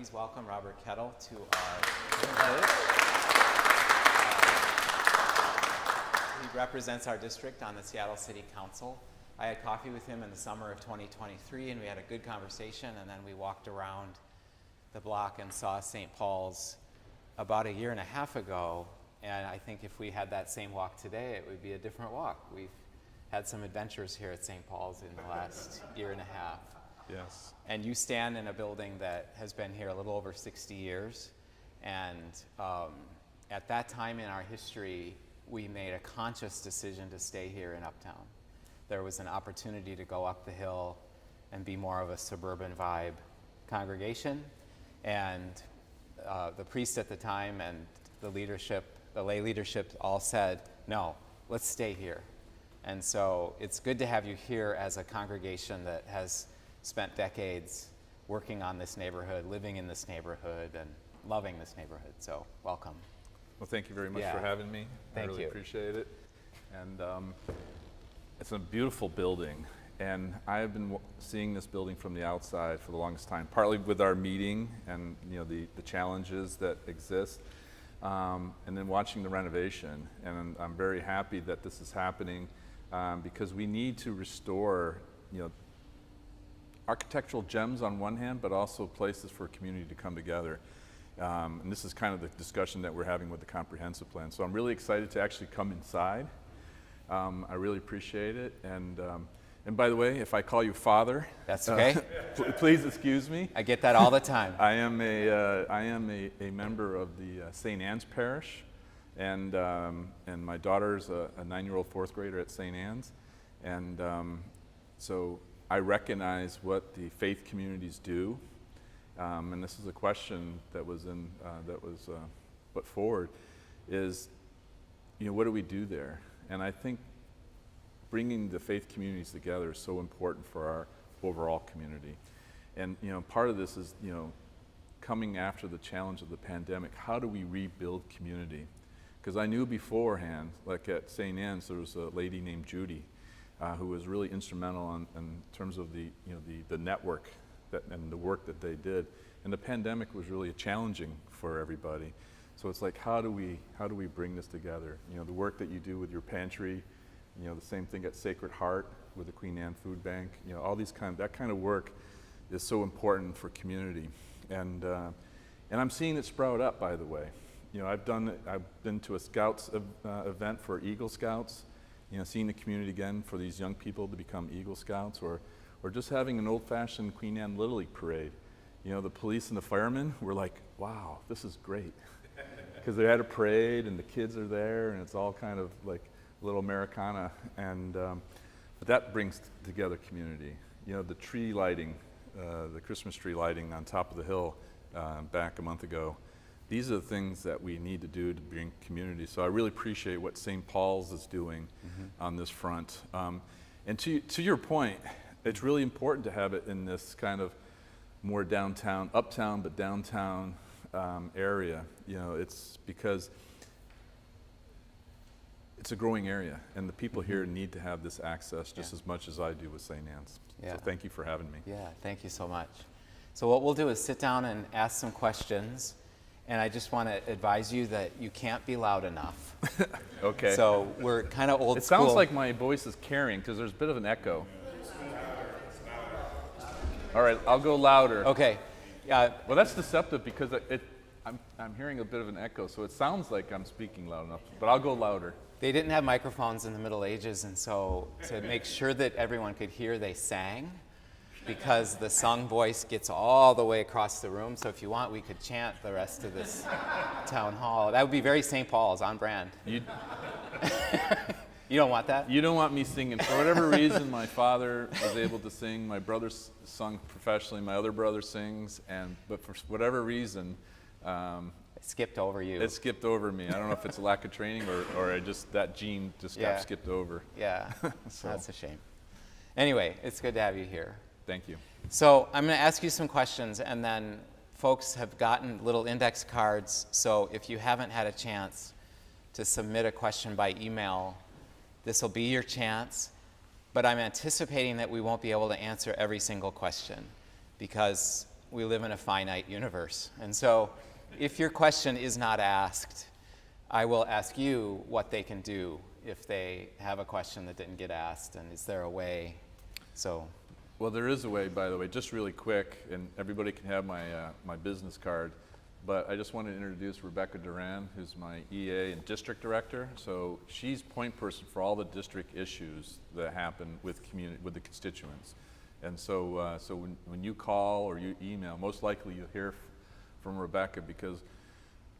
please welcome Robert Kettle to our village. He represents our district on the Seattle City Council. I had coffee with him in the summer of 2023, and we had a good conversation, and then we walked around the block and saw St. Paul's about a year and a half ago, and I think if we had that same walk today, it would be a different walk. We've had some adventures here at St. Paul's in the last year and a half. Yes. And you stand in a building that has been here a little over 60 years, and at that time in our history, we made a conscious decision to stay here in Uptown. There was an opportunity to go up the hill and be more of a suburban vibe congregation, and the priest at the time and the leadership, the lay leadership, all said, no, let's stay here. And so it's good to have you here as a congregation that has spent decades working on this neighborhood, living in this neighborhood, and loving this neighborhood. So welcome. Well, thank you very much for having me. Thank I really you. appreciate it. And it's a beautiful building. And I have been seeing this building from the outside for the longest time, partly with our meeting and the challenges that exist, and then watching the renovation. And I'm very happy that this is happening because we need to restore architectural gems on one hand, but also places for a community to come together. And this is kind of the discussion that we're having with the comprehensive plan. So I'm really excited to actually come inside. I really appreciate it. And by the way, if I call you Father, that's okay. Please excuse me. I get that all the time. I am a member of the St. Anne's Parish, and my daughter's a 9-year-old fourth grader at St. Anne's, and so I recognize what the faith communities do, and this is a question that was put forward, is what do we do there? And I think bringing the faith communities together is so important for our overall community. And part of this is coming after the challenge of the pandemic. How do we rebuild community? Because I knew beforehand, like at St. Anne's, there was a lady named Judy who was really instrumental in terms of the network and the work that they did. And the pandemic was really challenging for everybody. So it's like, how do we bring this together? The work that you do with your pantry, the same thing at Sacred Heart with the Queen Anne Food Bank. All that kind of work is so important for community, and I'm seeing it sprout up. By the way, I've been to a Scouts event for Eagle Scouts. Seeing the community again for these young people to become Eagle Scouts, or just having an old-fashioned Queen Anne Little League parade. The police and the firemen were like, "Wow, this is great," because they had a parade and the kids are there, and it's all kind of like little Americana, and but that brings together community. The tree lighting, the Christmas tree lighting on top of the hill back a month ago. These are the things that we need to do to bring community. So I really appreciate what St. Paul's is doing on this front. And to your point, it's really important to have it in this kind of more downtown, uptown, but downtown area. It's because it's a growing area, and the people here need to have this access just as much as I do with St. Anne's. So thank you for having me. Yeah, thank you so much. So what we'll do is sit down and ask some questions, and I just want to advise you that you can't be loud enough. Okay. So we're kind of old school. It sounds like my voice is carrying because there's a bit of an echo. All right, I'll go louder. Okay. Well, that's deceptive because I'm hearing a bit of an echo, so it sounds like I'm speaking loud enough, but I'll go louder. They didn't have microphones in the Middle Ages, and so to make sure that everyone could hear, they sang, because the sung voice gets all the way across the room. So if you want, we could chant the rest of this town hall. That would be very St. Paul's, on brand. You don't want that? You don't want me singing. For whatever reason, my father was able to sing. My brother sung professionally. My other brother sings, but for whatever reason, it skipped over you. It skipped over me. I don't know if it's a lack of training or that gene just got skipped over. Yeah, so. That's a shame. Anyway, it's good to have you here. Thank you. So I'm going to ask you some questions, and then folks have gotten little index cards, so if you haven't had a chance to submit a question by email, this will be your chance, but I'm anticipating that we won't be able to answer every single question because we live in a finite universe. And so if your question is not asked, I will ask you what they can do if they have a question that didn't get asked, and is there a way? So. Well, there is a way, by the way, just really quick, and everybody can have my business card, but I just want to introduce Rebecca Duran, who's my EA and district director. So she's point person for all the district issues that happen with the constituents. And so, when you call or you email, most likely you'll hear from Rebecca, because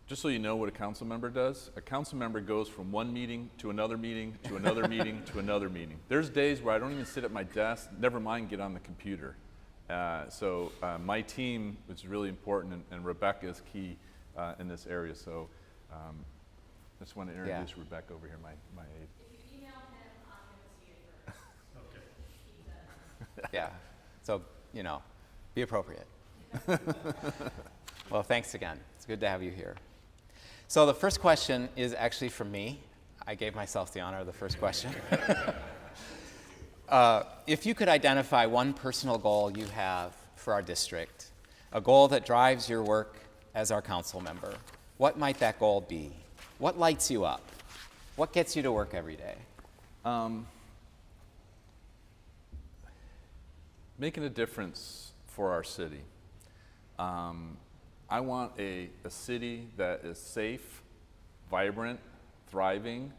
just so you know what a council member does, a council member goes from one meeting to another meeting to another meeting to another meeting. There's days where I don't even sit at my desk, never mind get on the computer. My team is really important, and Rebecca is key in this area. So I just want to introduce Rebecca over here, my aide. If you email him, I'm going to see it first. Okay. Yeah, so, be appropriate. Well, thanks again. It's good to have you here. So the first question is actually from me. I gave myself the honor of the first question. If you could identify one personal goal you have for our district, a goal that drives your work as our council member, what might that goal be? What lights you up? What gets you to work every day? Making a difference for our city. I want a city that is safe, vibrant, thriving,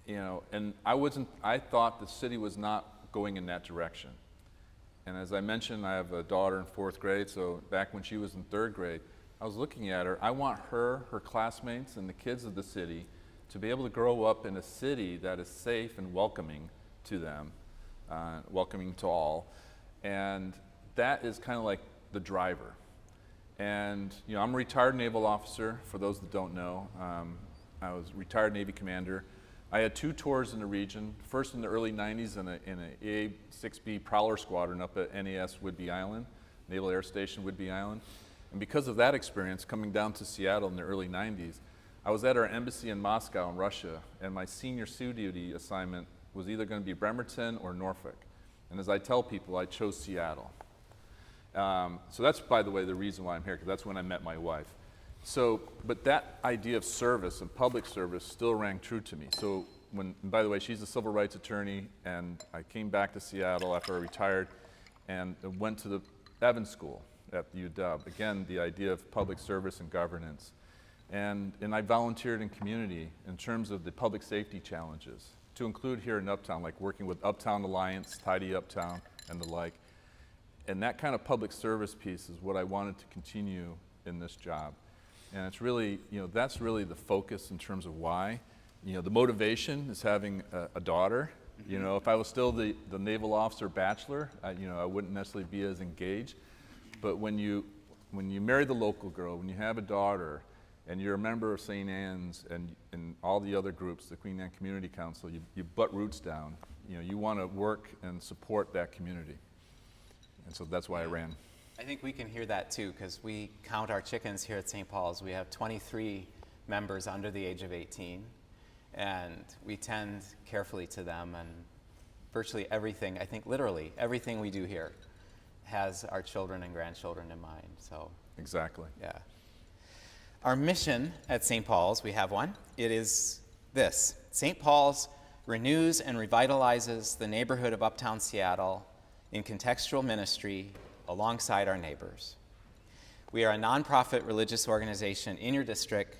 and I thought the city was not going in that direction. And as I mentioned, I have a daughter in 4th grade, so back when she was in 3rd grade, I was looking at her. I want her classmates, and the kids of the city to be able to grow up in a city that is safe and welcoming to them, welcoming to all. And that is kind of like the driver. And I'm a retired naval officer, for those that don't know. I was a retired Navy commander. I had 2 tours in the region, first in the early 90s in an A-6B Prowler Squadron up at NAS Whidbey Island, Naval Air Station Whidbey Island. And because of that experience, coming down to Seattle in the early 90s, I was at our embassy in Moscow in Russia, and my senior SEAL duty assignment was either going to be Bremerton or Norfolk. And as I tell people, I chose Seattle. So that's, by the way, the reason why I'm here, because that's when I met my wife. But that idea of service and public service still rang true to me. So and by the way, she's a civil rights attorney, and I came back to Seattle after I retired and went to the Evans School at the UW. Again, the idea of public service and governance. And I volunteered in community in terms of the public safety challenges, to include here in Uptown, like working with Uptown Alliance, Tidy Uptown, and the like. And that kind of public service piece is what I wanted to continue in this job. And it's really, that's really the focus in terms of why. The motivation is having a daughter. If I was still the naval officer bachelor, I wouldn't necessarily be as engaged. But when you marry the local girl, when you have a daughter, and you're a member of St. Anne's and all the other groups, the Queen Anne Community Council, you butt roots down. You want to work and support that community. And so that's why I ran. I think we can hear that too, because we count our chickens here at St. Paul's. We have 23 members under the age of 18, and we tend carefully to them, and virtually everything, I think literally everything we do here has our children and grandchildren in mind. So exactly. Yeah. Our mission at St. Paul's, we have one. It is this: St. Paul's renews and revitalizes the neighborhood of Uptown Seattle in contextual ministry alongside our neighbors. We are a nonprofit religious organization in your district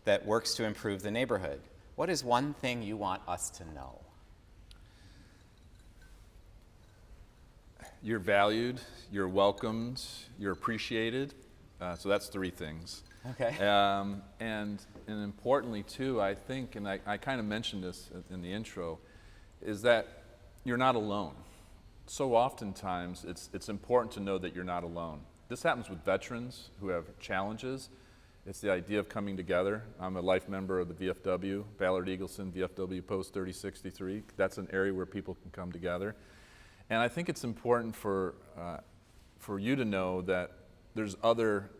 that works to improve the neighborhood. What is one thing you want us to know? You're valued, you're welcomed, you're appreciated. So that's 3 things. Okay. And importantly too, I think, and I kind of mentioned this in the intro, is that you're not alone. So oftentimes, it's important to know that you're not alone. This happens with veterans who have challenges. It's the idea of coming together. I'm a life member of the VFW, Ballard Eagleson, VFW Post 3063. That's an area where people can come together. And I think it's important for you to know that there's other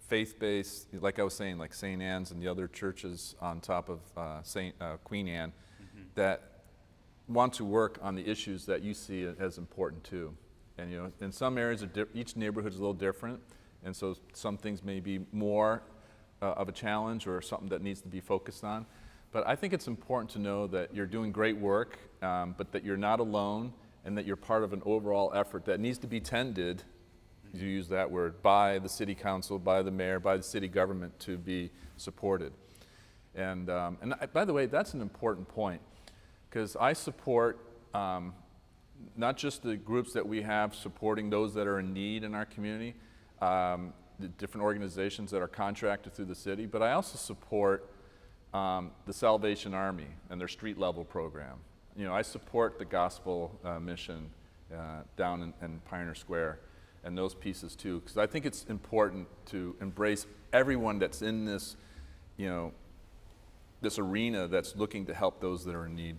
faith-based, like I was saying, like St. Anne's and the other churches on top of Queen Anne, that want to work on the issues that you see as important too. And in some areas, each neighborhood is a little different, and so some things may be more of a challenge or something that needs to be focused on. But I think it's important to know that you're doing great work, but that you're not alone, and that you're part of an overall effort that needs to be tended, you use that word, by the city council, by the mayor, by the city government to be supported. And by the way, that's an important point, because I support not just the groups that we have supporting those that are in need in our community, the different organizations that are contracted through the city, but I also support the Salvation Army and their street level program. I support the gospel mission down in Pioneer Square and those pieces too, because I think it's important to embrace everyone that's in this, this arena that's looking to help those that are in need,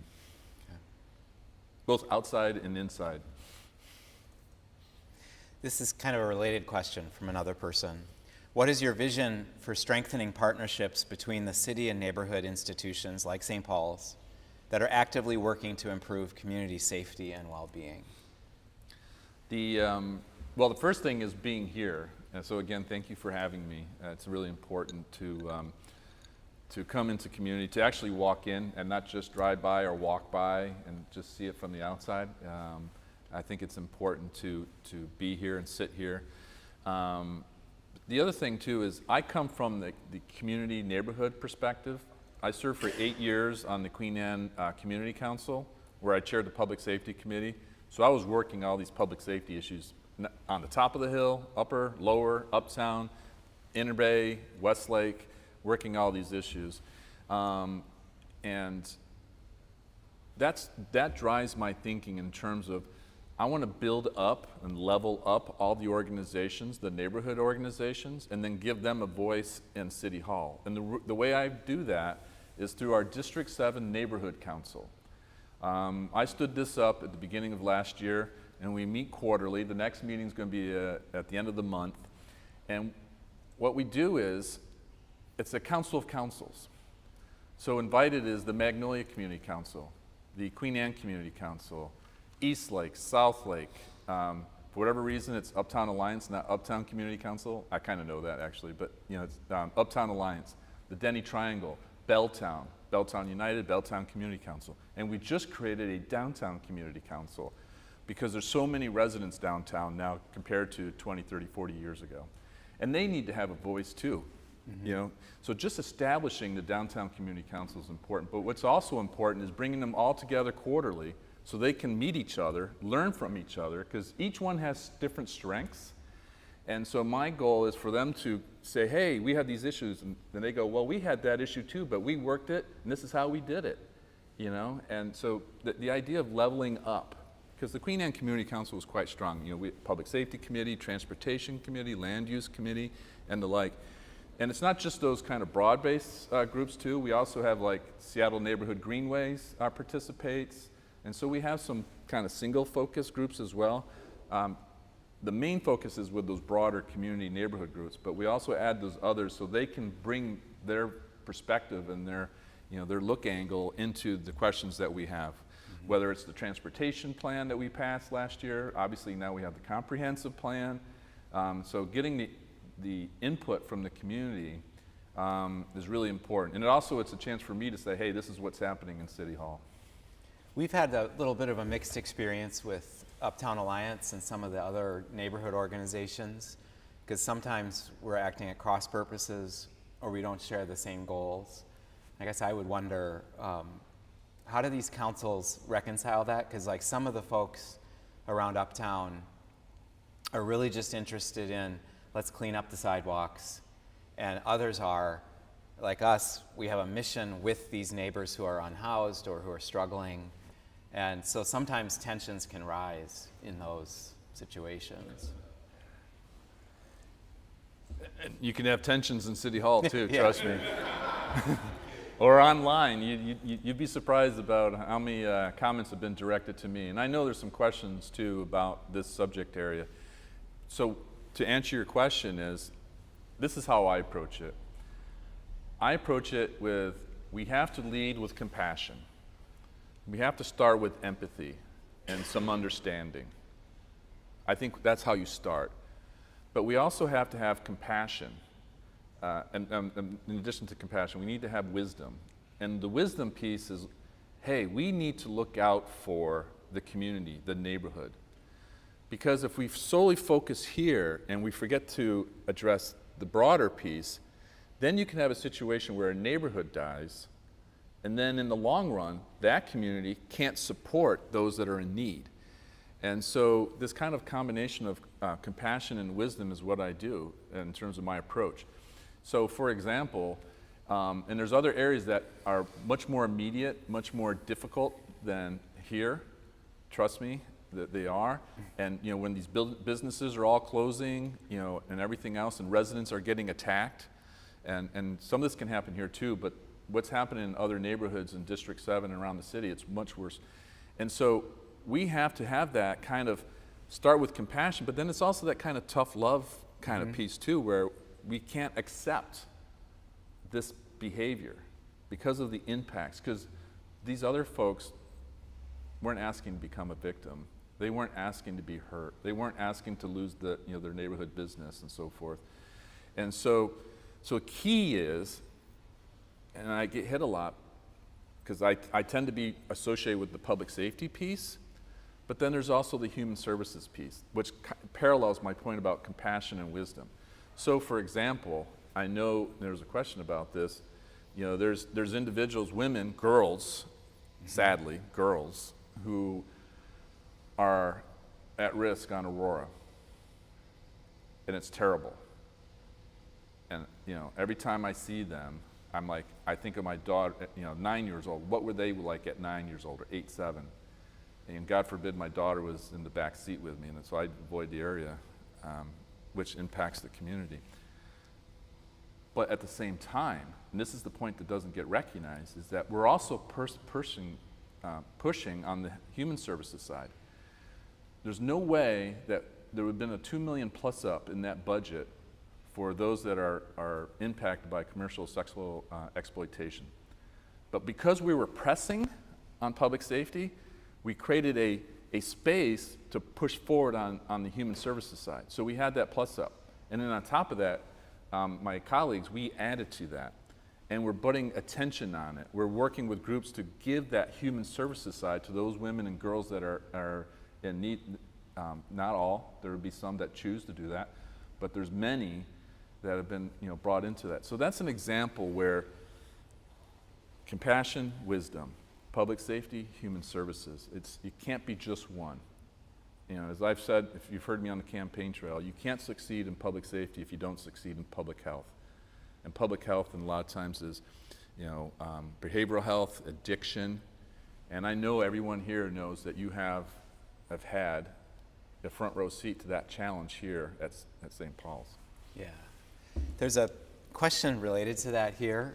both outside and inside. This is kind of a related question from another person. What is your vision for strengthening partnerships between the city and neighborhood institutions like St. Paul's that are actively working to improve community safety and well-being? Well, the first thing is being here. And so again, thank you for having me. It's really important to come into community, to actually walk in and not just drive by or walk by and just see it from the outside. I think it's important to be here and sit here. The other thing too is I come from the community neighborhood perspective. I served for 8 years on the Queen Anne Community Council, where I chaired the Public Safety Committee. So I was working all these public safety issues on the top of the hill, upper, lower, uptown, Inner Bay, Westlake, working all these issues. And that drives my thinking in terms of I want to build up and level up all the organizations, the neighborhood organizations, and then give them a voice in City Hall. And the way I do that is through our District 7 Neighborhood Council. I stood this up at the beginning of last year, and we meet quarterly. The next meeting is going to be at the end of the month. And what we do is, it's a council of councils. So invited is the Magnolia Community Council, the Queen Anne Community Council, East Lake, South Lake. For whatever reason, it's Uptown Alliance, not Uptown Community Council. I kind of know that actually, but it's Uptown Alliance, the Denny Triangle, Belltown, Belltown United, Belltown Community Council. And we just created a Downtown Community Council because there's so many residents downtown now compared to 20, 30, 40 years ago. And they need to have a voice too. Mm-hmm. So just establishing the Downtown Community Council is important, but what's also important is bringing them all together quarterly so they can meet each other, learn from each other, because each one has different strengths. And so my goal is for them to say, hey, we have these issues, and then they go, well, we had that issue too, but we worked it, and this is how we did it, And so the idea of leveling up, because the Queen Anne Community Council was quite strong. We Public Safety Committee, Transportation Committee, Land Use Committee, and the like. And it's not just those kind of broad-based groups too. We also have like Seattle Neighborhood Greenways participates. And so we have some kind of single focus groups as well. The main focus is with those broader community neighborhood groups, but we also add those others so they can bring their perspective and their look angle into the questions that we have. Mm-hmm. Whether it's the transportation plan that we passed last year, obviously now we have the comprehensive plan. So getting the input from the community is really important. And it's a chance for me to say, hey, this is what's happening in City Hall. We've had a little bit of a mixed experience with Uptown Alliance and some of the other neighborhood organizations, because sometimes we're acting at cross purposes or we don't share the same goals. I guess I would wonder, how do these councils reconcile that? Because like some of the folks around Uptown are really just interested in, let's clean up the sidewalks, and others are, like us, we have a mission with these neighbors who are unhoused or who are struggling. And so sometimes tensions can rise in those situations. And you can have tensions in City Hall too, Yeah. Trust me. Or online. You'd be surprised about how many comments have been directed to me. And I know there's some questions too about this subject area. So to answer your question this is how I approach it. I approach it with, we have to lead with compassion. We have to start with empathy and some understanding. I think that's how you start. But we also have to have compassion. And in addition to compassion, we need to have wisdom. And the wisdom piece is, hey, we need to look out for the community, the neighborhood. Because if we solely focus here and we forget to address the broader piece, then you can have a situation where a neighborhood dies, and then in the long run, that community can't support those that are in need. And so this kind of combination of compassion and wisdom is what I do in terms of my approach. So for example, and there's other areas that are much more immediate, much more difficult than here, trust me, that they are. And you know, when these businesses are all closing, you know, and everything else, and residents are getting attacked, and some of this can happen here too, but what's happening in other neighborhoods in District 7 and around the city, it's much worse. And so we have to have that kind of start with compassion, but then it's also that kind of tough love kind of piece too, where we can't accept this behavior because of the impacts, because these other folks weren't asking to become a victim. They weren't asking to be hurt. They weren't asking to lose the, you know, their neighborhood business and so forth. And so a key is, and I get hit a lot because I tend to be associated with the public safety piece, but then there's also the human services piece, which parallels my point about compassion and wisdom. So for example, I know there's a question about this, you know, there's individuals, women, girls, sadly, girls, who are at risk on Aurora, and it's terrible. And you know, every time I see them, I'm like, I think of my daughter, you know, 9 years old. What were they like at 9 years old or 8, 7? And God forbid my daughter was in the back seat with me, and so I avoid the area, which impacts the community. But at the same time, and this is the point that doesn't get recognized, is that we're also pushing on the human services side. There's no way that there would have been a $2 million plus up in that budget for those that are impacted by commercial sexual exploitation. But because we were pressing on public safety, we created a space to push forward on the human services side. So we had that plus up. And then on top of that, my colleagues, we added to that. And we're putting attention on it. We're working with groups to give that human services side to those women and girls that are in need. Not all, there will be some that choose to do that, but there's many that have been, you know, brought into that. So that's an example where compassion, wisdom, public safety, human services. It can't be just one. You know, as I've said, if you've heard me on the campaign trail, you can't succeed in public safety if you don't succeed in public health. And public health, and a lot of times is, you know, behavioral health, addiction, and I know everyone here knows that you have had a front row seat to that challenge here at St. Paul's. Yeah. There's a question related to that here.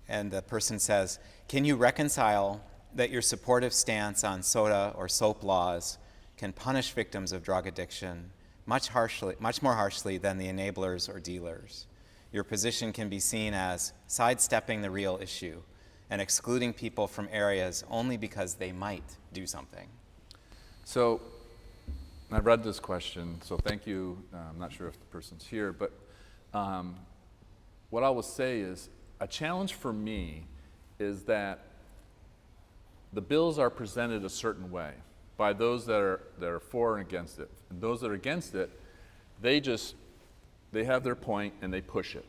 And the person says, can you reconcile that your supportive stance on soda or soap laws can punish victims of drug addiction much more harshly than the enablers or dealers? Your position can be seen as sidestepping the real issue and excluding people from areas only because they might do something. So I read this question, so thank you. I'm not sure if the person's here, but what I will say is a challenge for me is that the bills are presented a certain way by those that are for and against it. And those that are against it, they have their point and they push it.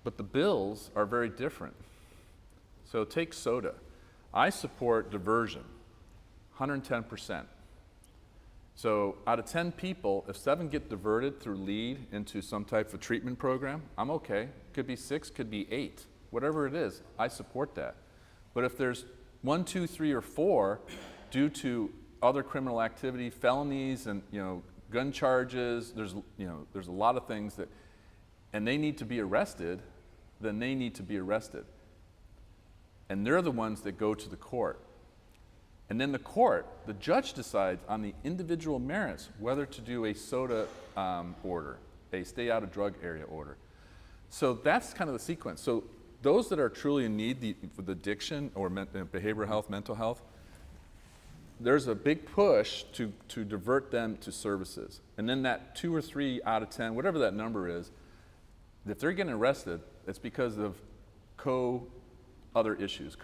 But the bills are very different. So take soda. I support diversion, 110%. So out of 10 people, if 7 get diverted through LEAD into some type of treatment program, I'm okay. Could be 6, could be 8. Whatever it is, I support that. But if there's 1, 2, 3, or 4 due to other criminal activity, felonies, and gun charges, there's a lot of things that, and they need to be arrested, then they need to be arrested. And they're the ones that go to the court. And then the judge decides on the individual merits whether to do a soda order, a stay out of drug area order. So that's kind of the sequence. So those that are truly in need with addiction or behavioral health, mental health, there's a big push to divert them to services. And then that 2 or 3 out of 10, whatever that number is, if they're getting arrested, it's because of co-issues.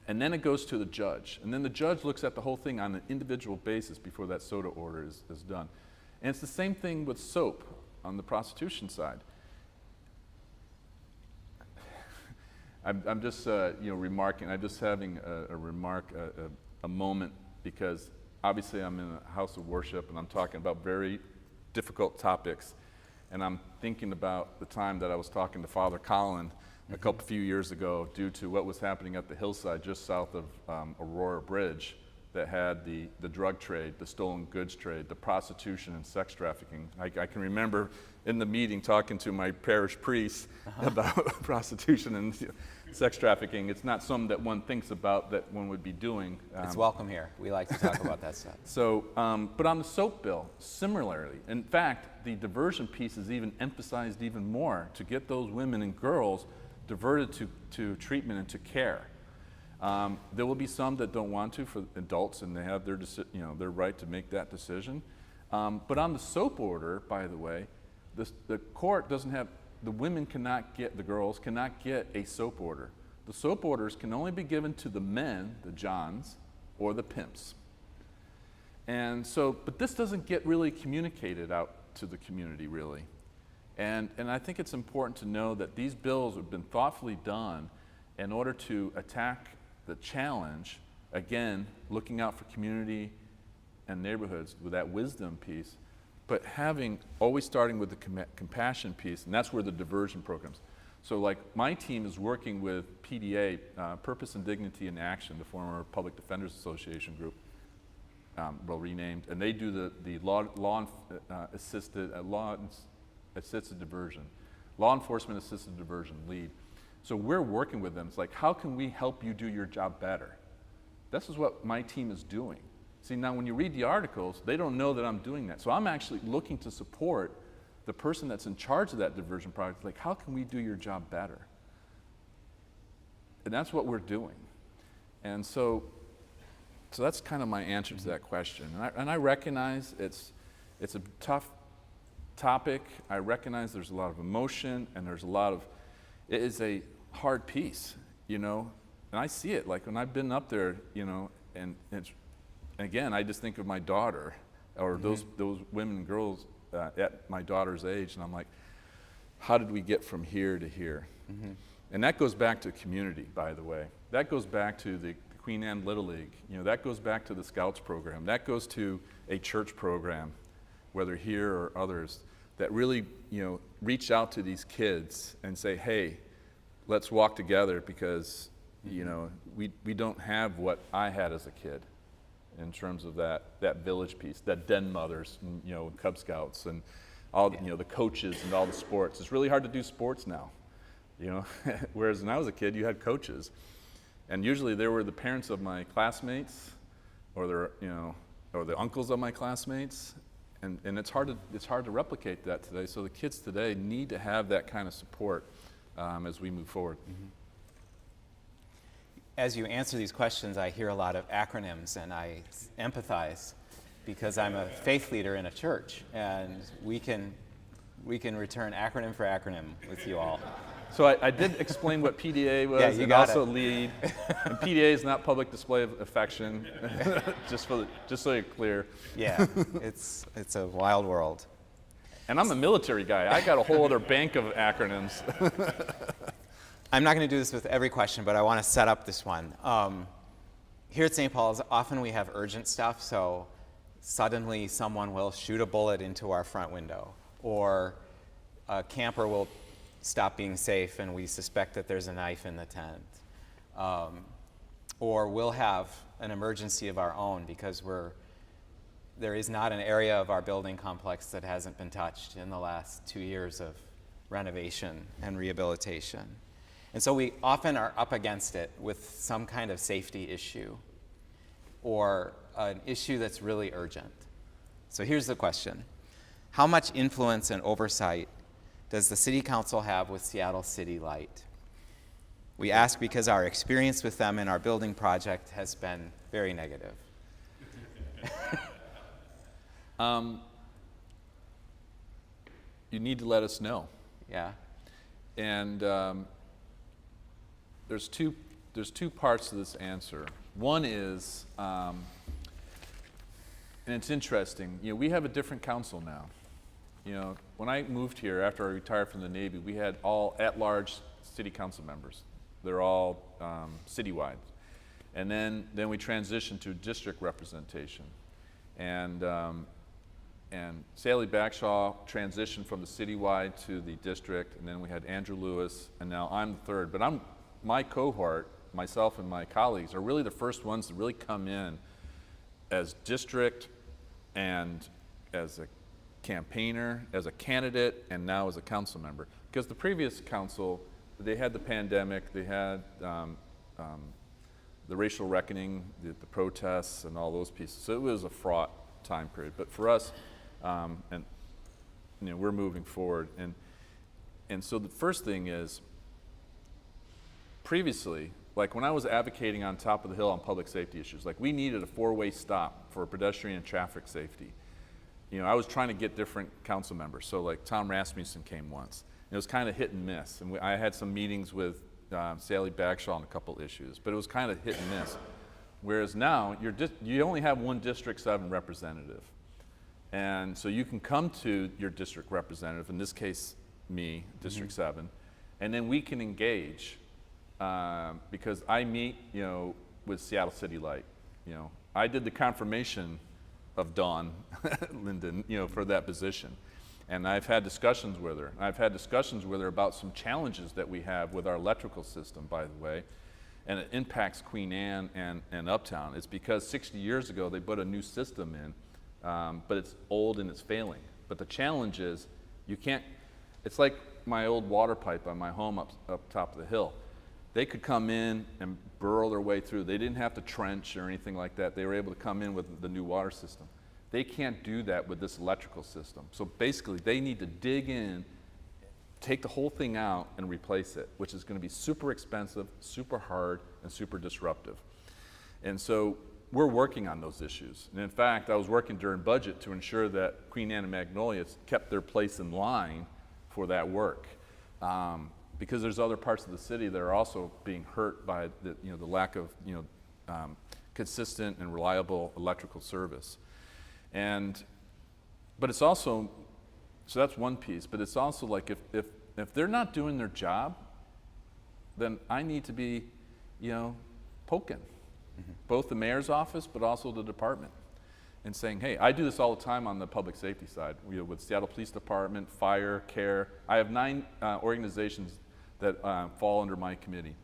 And then it goes to the judge. And then the judge looks at the whole thing on an individual basis before that SOTA order is done. And it's the same thing with SOAP on the prostitution side. I'm just remarking, I'm just having a remark, a moment, because obviously I'm in a house of worship and I'm talking about very difficult topics. And I'm thinking about the time that I was talking to Father Colin a few years ago due to what was happening at the hillside just south of Aurora Bridge that had the drug trade, the stolen goods trade, the prostitution and sex trafficking. I can remember in the meeting talking to my parish priest about prostitution and sex trafficking. It's not something that one thinks about that one would be doing. It's welcome here. We like to talk about that stuff. So, but on the SOAP bill, similarly, in fact, the diversion piece is even emphasized even more to get those women and girls diverted to treatment and to care. There will be some that don't want to for adults, and they have their their right to make that decision. But on the SOAP order, by the way, the court doesn't have, the women cannot get, the girls cannot get a SOAP order. The SOAP orders can only be given to the men, the Johns, or the pimps. And so, but this doesn't get really communicated out to the community, really. And I think it's important to know that these bills have been thoughtfully done in order to attack the challenge, again, looking out for community and neighborhoods with that wisdom piece, but always starting with the compassion piece, and that's where the diversion programs. So like my team is working with PDA, Purpose and Dignity in Action, the former Public Defenders Association group, renamed, and they do the law assisted diversion, law enforcement assisted diversion lead. So we're working with them. It's like, how can we help you do your job better? This is what my team is doing. See, now when you read the articles, they don't know that I'm doing that. So I'm actually looking to support the person that's in charge of that diversion project. Like, how can we do your job better? And that's what we're doing. And so that's kind of my answer to that question. And I recognize it's a tough topic. I recognize there's a lot of emotion and there's a lot of, it is a hard piece, and I see it, like when I've been up there, and again, I just think of my daughter, or those women and girls at my daughter's age, and I'm like, how did we get from here to here? And that goes back to community, by the way. That goes back to the Queen Anne Little League. That goes back to the Scouts program. That goes to a church program, whether here or others, that really, reach out to these kids and say, hey, let's walk together because, we don't have what I had as a kid in terms of that village piece, that den mothers, and, Cub Scouts and all, the coaches and all the sports. It's really hard to do sports now, whereas when I was a kid, you had coaches. And usually they were the parents of my classmates or the uncles of my classmates. And it's hard to replicate that today. So the kids today need to have that kind of support as we move forward. As you answer these questions, I hear a lot of acronyms, and I empathize because I'm a faith leader in a church, and we can return acronym for acronym with you all. So I did explain what PDA was, Yeah, you and got also it. LEAD. And PDA is not public display of affection, just so you're clear. Yeah, it's a wild world. And I'm a military guy. I got a whole other bank of acronyms. I'm not going to do this with every question, but I want to set up this one. Here at St. Paul's, often we have urgent stuff, so suddenly someone will shoot a bullet into our front window, or a camper will stop being safe and we suspect that there's a knife in the tent. Or we'll have an emergency of our own because there is not an area of our building complex that hasn't been touched in the last 2 years of renovation and rehabilitation. And so we often are up against it with some kind of safety issue or an issue that's really urgent. So here's the question. How much influence and oversight does the City Council have with Seattle City Light? We ask because our experience with them in our building project has been very negative. You need to let us know. Yeah. And there's two parts to this answer. One is, and it's interesting, you know, we have a different council now. You know, when I moved here after I retired from the Navy, we had all at-large city council members. They're all citywide. And then we transitioned to district representation. And Sally Backshaw transitioned from the citywide to the district, and then we had Andrew Lewis, and now I'm the third. But my cohort, myself and my colleagues, are really the first ones to really come in as district and as a campaigner, as a candidate, and now as a council member. Because the previous council, they had the pandemic, they had the racial reckoning, the protests, and all those pieces. So it was a fraught time period. But for us, and you know, we're moving forward. And so the first thing is, previously, like when I was advocating on top of the hill on public safety issues, like we needed a four-way stop for pedestrian and traffic safety. You know, I was trying to get different council members. So like Tom Rasmussen came once. It was kind of hit and miss. And I had some meetings with Sally Bagshaw on a couple issues, but it was kind of hit and miss. Whereas now, you only have one District 7 representative. And so you can come to your district representative, in this case, me, District 7, and then we can engage because I meet, you know, with Seattle City Light. You know, I did the confirmation of Dawn Linden, you know, for that position. And I've had discussions with her. I've had discussions with her about some challenges that we have with our electrical system, by the way, and it impacts Queen Anne and Uptown. It's because 60 years ago they put a new system in, but it's old and it's failing. But the challenge is you can't, it's like my old water pipe on my home up top of the hill. They could come in and burrow their way through. They didn't have to trench or anything like that. They were able to come in with the new water system. They can't do that with this electrical system. So basically, they need to dig in, take the whole thing out, and replace it, which is going to be super expensive, super hard, and super disruptive. And so we're working on those issues. And in fact, I was working during budget to ensure that Queen Anne and Magnolia kept their place in line for that work. Because there's other parts of the city that are also being hurt by the, you know, the lack of, you know, consistent and reliable electrical service. But it's also, so that's one piece, but it's also like if they're not doing their job, then I need to be, you know, poking both the mayor's office, but also the department, and saying, hey, I do this all the time on the public safety side, you know, with Seattle Police Department, fire, care. I have 9 organizations that fall under my committee.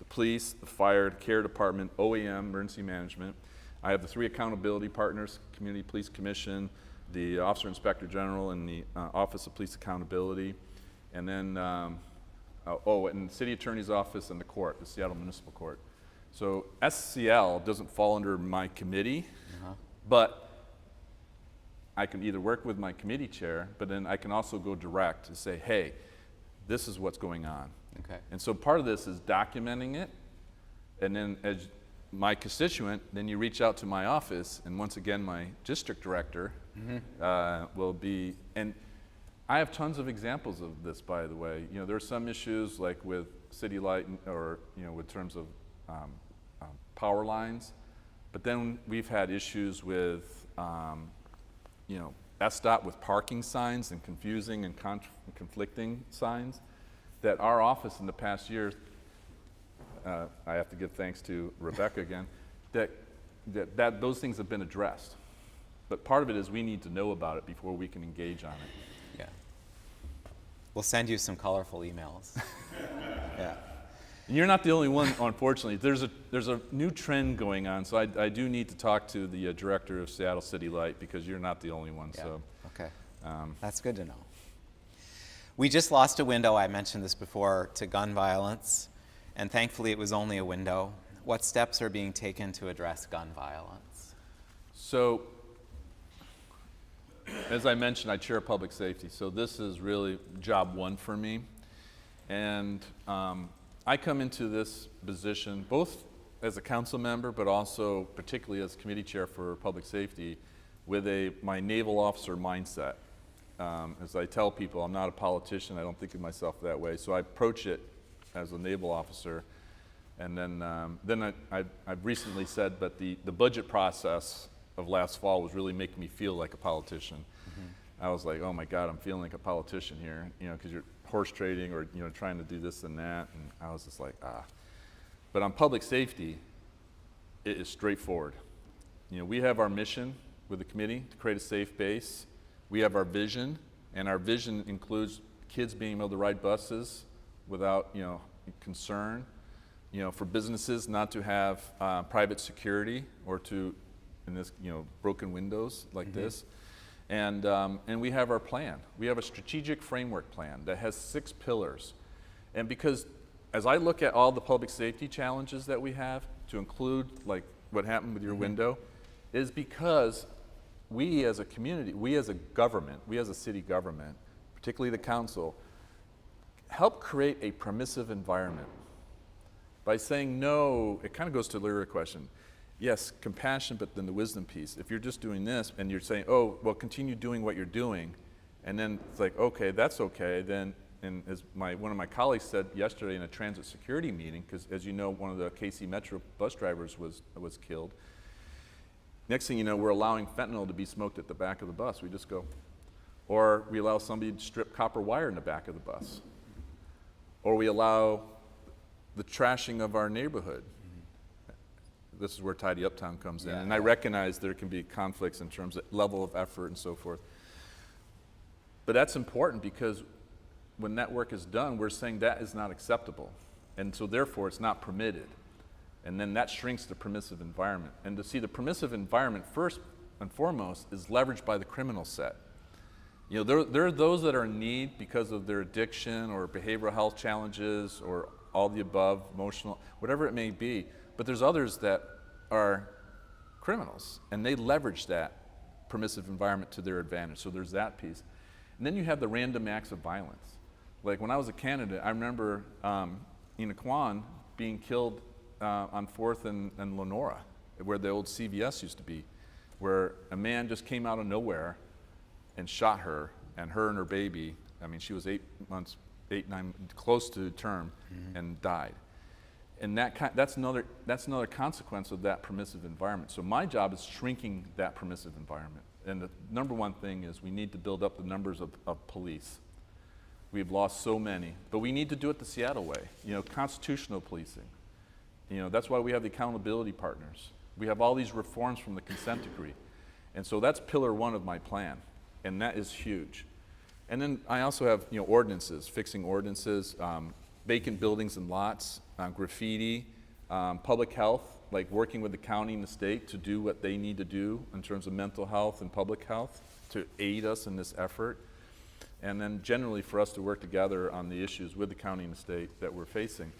The police, the fire, the care department, OEM, emergency management. I have the 3 accountability partners, Community Police Commission, the Officer Inspector General, and the Office of Police Accountability, and then, and the City Attorney's Office and the court, the Seattle Municipal Court. So SCL doesn't fall under my committee, but I can either work with my committee chair, but then I can also go direct to say, hey, this is what's going on. Okay. And so part of this is documenting it, and then as my constituent, then you reach out to my office, and once again, my district director will be, and I have tons of examples of this, by the way. You know, there are some issues like with City Light, or, you know, with terms of power lines, but then we've had issues with, you know, SDOT with parking signs and confusing and conflicting signs that our office in the past year, I have to give thanks to Rebecca again, that those things have been addressed. But part of it is we need to know about it before we can engage on it. Yeah. We'll send you some colorful emails. Yeah. And you're not the only one, unfortunately. There's a new trend going on, so I do need to talk to the director of Seattle City Light, because you're not the only one. Yeah. So. Okay. That's good to know. We just lost a window, I mentioned this before, to gun violence, and thankfully it was only a window. What steps are being taken to address gun violence? So, as I mentioned, I chair public safety, so this is really job 1 for me. And I come into this position both as a council member, but also particularly as committee chair for public safety, with my naval officer mindset. As I tell people, I'm not a politician. I don't think of myself that way. So I approach it as a naval officer. And then I've recently said that the budget process of last fall was really making me feel like a politician. I was like, oh my God, I'm feeling like a politician here, because you're horse trading or trying to do this and that, and I was just like, ah. But on public safety, it is straightforward. We have our mission with the committee to create a safe base. We have our vision, and our vision includes kids being able to ride buses without concern. For businesses not to have private security or to, in this, broken windows like this. And we have our plan. We have a strategic framework plan that has 6 pillars. And because as I look at all the public safety challenges that we have, to include like what happened with your window, is because we as a community, we as a government, we as a city government, particularly the council, help create a permissive environment. By saying no, it kind of goes to the earlier question. Yes, compassion, but then the wisdom piece. If you're just doing this and you're saying, oh, well, continue doing what you're doing, and then it's like, okay, that's okay, then, and as one of my colleagues said yesterday in a transit security meeting, because as you know, one of the KC Metro bus drivers was killed. Next thing you know, we're allowing fentanyl to be smoked at the back of the bus. We just go. Or we allow somebody to strip copper wire in the back of the bus. Or we allow the trashing of our neighborhood. This is where Tidy Uptown comes in. And I recognize there can be conflicts in terms of level of effort and so forth. But that's important because when that work is done, we're saying that is not acceptable. And so therefore it's not permitted. And then that shrinks the permissive environment. And to see the permissive environment first and foremost is leveraged by the criminal set. There are those that are in need because of their addiction or behavioral health challenges or all the above, emotional, whatever it may be. But there's others that are criminals, and they leverage that permissive environment to their advantage. So there's that piece. And then you have the random acts of violence. Like when I was a candidate, I remember Ina Kwan being killed on 4th and Lenora, where the old CVS used to be, where a man just came out of nowhere and shot her and her baby. I mean, she was 8 months, 9, close to term, and died. And that's another consequence of that permissive environment. So my job is shrinking that permissive environment. And the number one thing is we need to build up the numbers of police. We've lost so many, but we need to do it the Seattle way. Constitutional policing. That's why we have the accountability partners. We have all these reforms from the consent decree. And so that's pillar 1 of my plan, and that is huge. And then I also have ordinances, fixing ordinances, vacant buildings and lots, graffiti, public health, like working with the county and the state to do what they need to do in terms of mental health and public health to aid us in this effort. And then generally for us to work together on the issues with the county and the state that we're facing.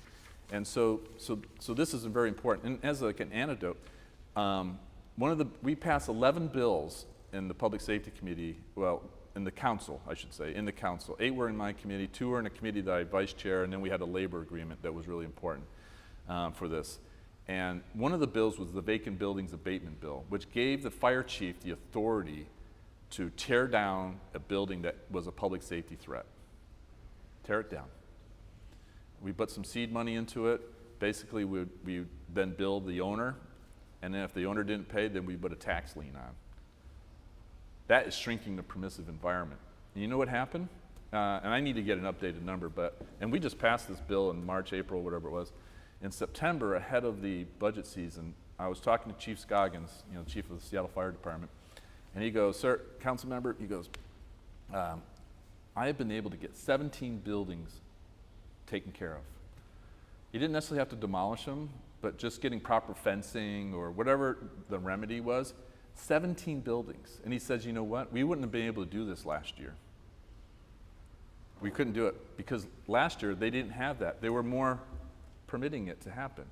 And so this is very important. And as like an anecdote, we passed 11 bills in the Public Safety Committee, well, in the council, I should say, in the council. 8 were in my committee, 2 were in a committee that I vice chair, and then we had a labor agreement that was really important for this. And one of the bills was the Vacant Buildings Abatement Bill, which gave the fire chief the authority to tear down a building that was a public safety threat. Tear it down. We put some seed money into it. Basically, we then bill the owner, and then if the owner didn't pay, then we put a tax lien on. That is shrinking the permissive environment. And you know what happened? And I need to get an updated number, and we just passed this bill in March, April, whatever it was. In September, ahead of the budget season, I was talking to Chief Scoggins, chief of the Seattle Fire Department, and he goes, sir, council member, he goes, I have been able to get 17 buildings taken care of. You didn't necessarily have to demolish them, but just getting proper fencing or whatever the remedy was, 17 buildings. And he says, you know what? We wouldn't have been able to do this last year. We couldn't do it because last year they didn't have that. They were more permitting it to happen.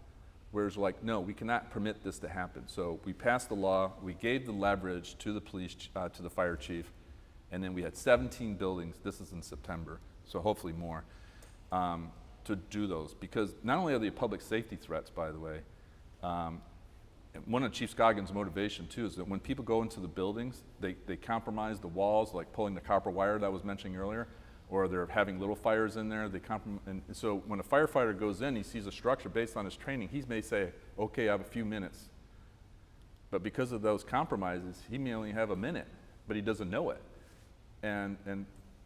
Whereas like, no, we cannot permit this to happen. So we passed the law, we gave the leverage to the police, to the fire chief, and then we had 17 buildings, this is in September, so hopefully more, to do those. Because not only are they public safety threats, by the way, And one of Chief Scoggins' motivation too is that when people go into the buildings, they compromise the walls, like pulling the copper wire that I was mentioning earlier, or they're having little fires in there. And so when a firefighter goes in, he sees a structure based on his training, he may say, okay, I have a few minutes. But because of those compromises, he may only have a minute, but he doesn't know it. And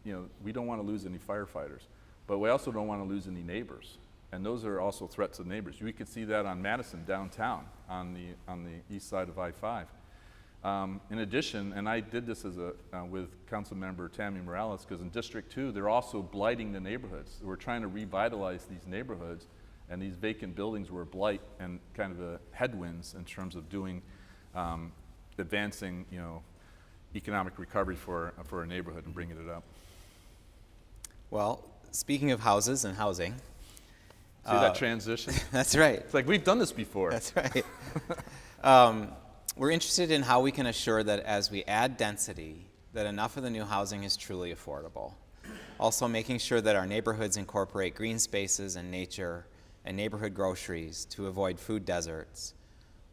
you know, we don't want to lose any firefighters, but we also don't want to lose any neighbors. And those are also threats to neighbors. We could see that on Madison downtown, on the east side of I-5. In addition, and I did this as with Councilmember Tammy Morales, because in District 2, they're also blighting the neighborhoods. We're trying to revitalize these neighborhoods, and these vacant buildings were a blight and kind of a headwinds in terms of doing, advancing, you know, economic recovery for a neighborhood and bringing it up. Well, speaking of houses and housing. See that transition? That's right. It's like we've done this before. That's right. We're interested in how we can assure that as we add density, that enough of the new housing is truly affordable. Also making sure that our neighborhoods incorporate green spaces and nature and neighborhood groceries to avoid food deserts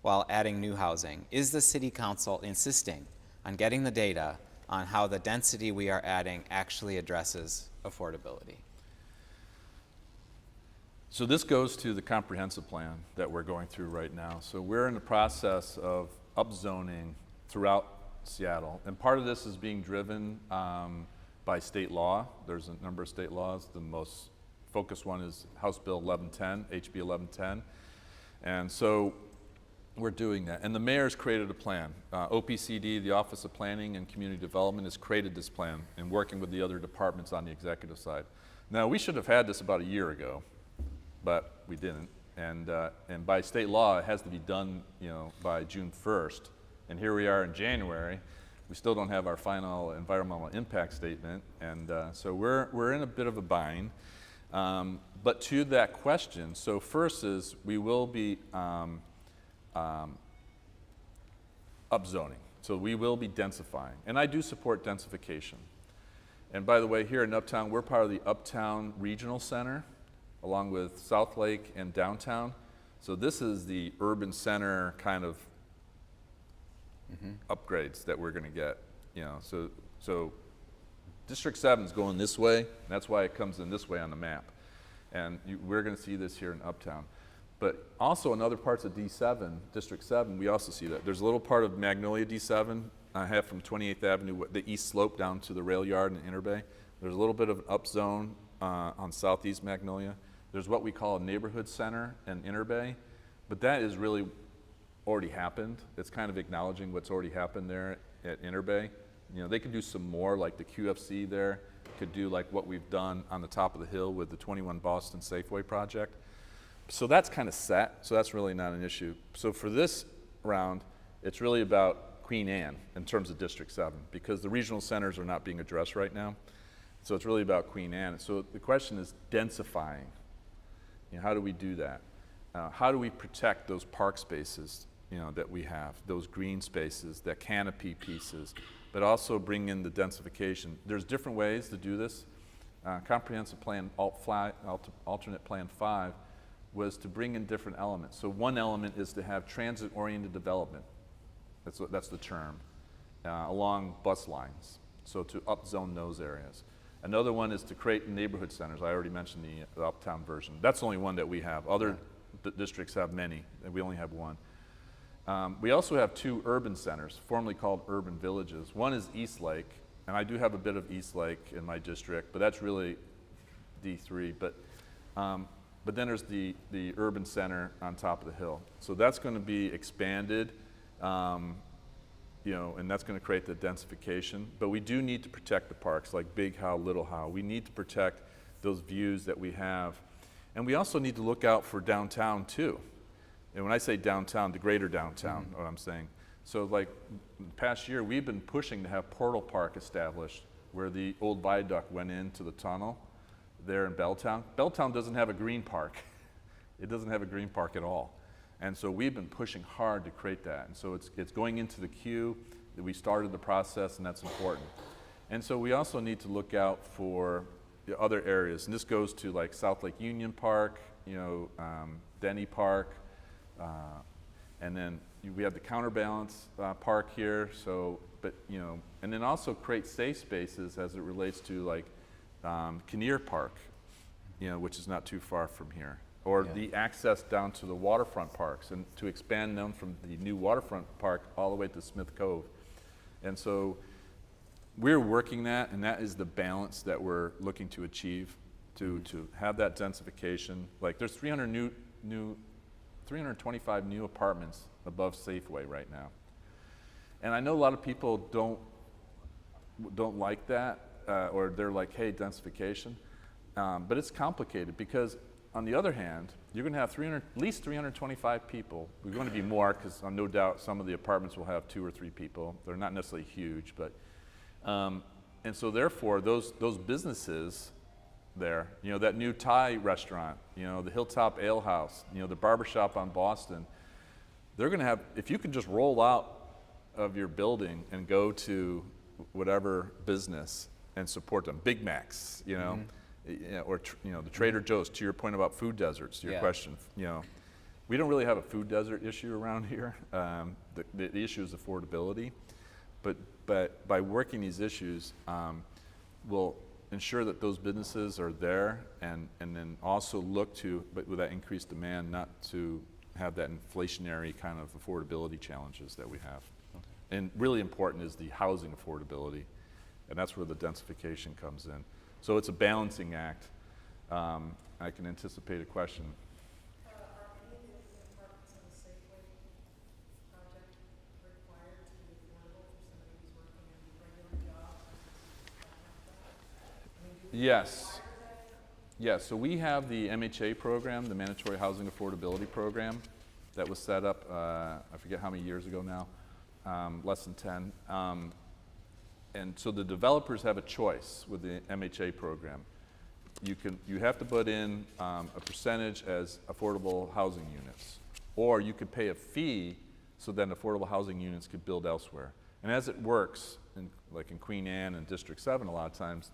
while adding new housing. Is the City Council insisting on getting the data on how the density we are adding actually addresses affordability? So this goes to the comprehensive plan that we're going through right now. So we're in the process of upzoning throughout Seattle. And part of this is being driven by state law. There's a number of state laws. The most focused one is House Bill 1110, HB 1110. And so we're doing that. And the mayor's created a plan. OPCD, the Office of Planning and Community Development, has created this plan and working with the other departments on the executive side. Now, we should have had this about a year ago, but we didn't. And by state law, it has to be done, you know, by June 1st. And here we are in January. We still don't have our final environmental impact statement. And so we're in a bit of a bind. But to that question, so first is we will be upzoning. So we will be densifying. And I do support densification. And by the way, here in Uptown, we're part of the Uptown Regional Center, along with South Lake and downtown. So this is the urban center kind of upgrades that we're going to get. You know, so District 7 is going this way, and that's why it comes in this way on the map. And we're going to see this here in Uptown. But also in other parts of D7, District 7, we also see that. There's a little part of Magnolia D7, I have from 28th Avenue, the east slope down to the rail yard in Inner Bay. There's a little bit of an up zone on Southeast Magnolia. There's what we call a neighborhood center in Inner Bay, but that is really already happened. It's kind of acknowledging what's already happened there at Inner Bay. You know, they could do some more, like the QFC there, could do like what we've done on the top of the hill with the 21 Boston Safeway project. So that's kind of set, so that's really not an issue. So for this round, it's really about Queen Anne in terms of District 7, because the regional centers are not being addressed right now. So it's really about Queen Anne. So the question is densifying. You know, how do we do that? How do we protect those park spaces, you know, that we have, those green spaces, that canopy pieces, but also bring in the densification? There's different ways to do this. Comprehensive Plan Alternate Plan 5 was to bring in different elements. So one element is to have transit-oriented development. That's the term, along bus lines. So to upzone those areas. Another one is to create neighborhood centers. I already mentioned the Uptown version. That's the only one that we have. Other districts have many, and we only have one. We also have two urban centers, formerly called urban villages. One is East Lake, and I do have a bit of East Lake in my district, but that's really D3. But then there's the urban center on top of the hill. So that's going to be expanded, you know, and that's going to create the densification. But we do need to protect the parks, like Big How, Little How. We need to protect those views that we have. And we also need to look out for downtown, too. And when I say downtown, the greater downtown, what I'm saying. So like the past year, we've been pushing to have Portal Park established, where the old viaduct went into the tunnel there in Belltown. Belltown doesn't have a green park. It doesn't have a green park at all. And so we've been pushing hard to create that. And so it's going into the queue. We started the process, and that's important. And so we also need to look out for the other areas. And this goes to like South Lake Union Park, you know, Denny Park, And then we have the counterbalance park here, so, but, you know, and then also create safe spaces as it relates to like Kinnear Park, you know, which is not too far from here. Or the access down to the waterfront parks and to expand them from the new waterfront park all the way to Smith Cove. And so we're working that, and that is the balance that we're looking to achieve, to have that densification. Like there's 325 new apartments above Safeway right now. And I know a lot of people don't like that, or they're like, hey, densification. But it's complicated because on the other hand, you're going to have at least 325 people. We're going to be more because no doubt some of the apartments will have 2 or 3 people. They're not necessarily huge, but and so therefore those businesses there, you know, that new Thai restaurant, you know, the Hilltop Ale House, you know, the barbershop on Boston, they're going to have, if you can just roll out of your building and go to whatever business and support them, Big Macs, you know, or you know, the Trader Joe's. To your point about food deserts, your question, you know, we don't really have a food desert issue around here. The issue is affordability, but by working these issues, we'll ensure that those businesses are there, and then also look to, but with that increased demand, not to have that inflationary kind of affordability challenges that we have. And really important is the housing affordability, and that's where the densification comes in. So it's a balancing act. I can anticipate a question. Are any of the apartments on the Safeway project required to be affordable for somebody who's working a regular job? Yes. Yes, so we have the MHA program, the Mandatory Housing Affordability Program, that was set up, I forget how many years ago now, less than 10. And so the developers have a choice with the MHA program. You have to put in a percentage as affordable housing units, or you could pay a fee so then affordable housing units could build elsewhere. And as it works, like in Queen Anne and District 7, a lot of times,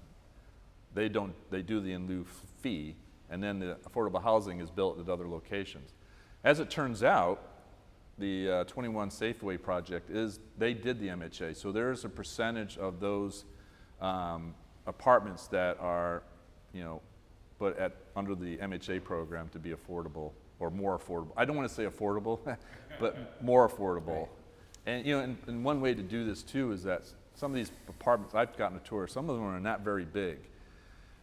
they do the in lieu fee, and then the affordable housing is built at other locations. As it turns out, the 21 Safeway project they did the MHA, so there's a percentage of those apartments that are, you know, but under the MHA program to be affordable or more affordable. I don't want to say affordable, but more affordable. Right. And you know, and one way to do this too is that some of these apartments, I've gotten a tour, some of them are not very big.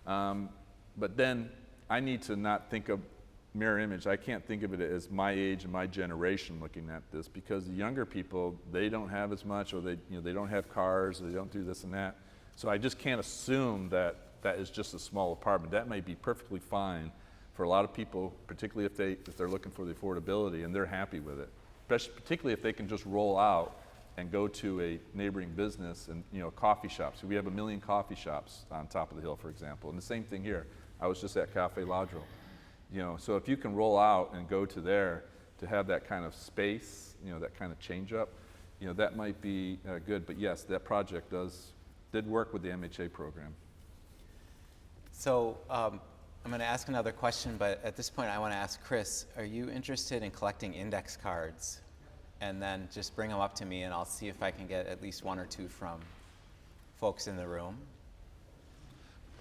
But then I need to not think of mirror image. I can't think of it as my age and my generation looking at this, because the younger people, they don't have as much, or they don't have cars, or they don't do this and that. So I just can't assume that that is just a small apartment. That may be perfectly fine for a lot of people, particularly if they're looking for the affordability and they're happy with it. Particularly if they can just roll out and go to a neighboring business and, you know, coffee shops. So we have 1 million coffee shops on top of the hill, for example. And the same thing here. I was just at Cafe Ladro. You know, so if you can roll out and go to there to have that kind of space, you know, that kind of change up, you know, that might be good. But yes, that project did work with the MHA program. So I'm going to ask another question, but at this point I want to ask Chris, are you interested in collecting index cards? And then just bring them up to me and I'll see if I can get at least 1 or 2 from folks in the room.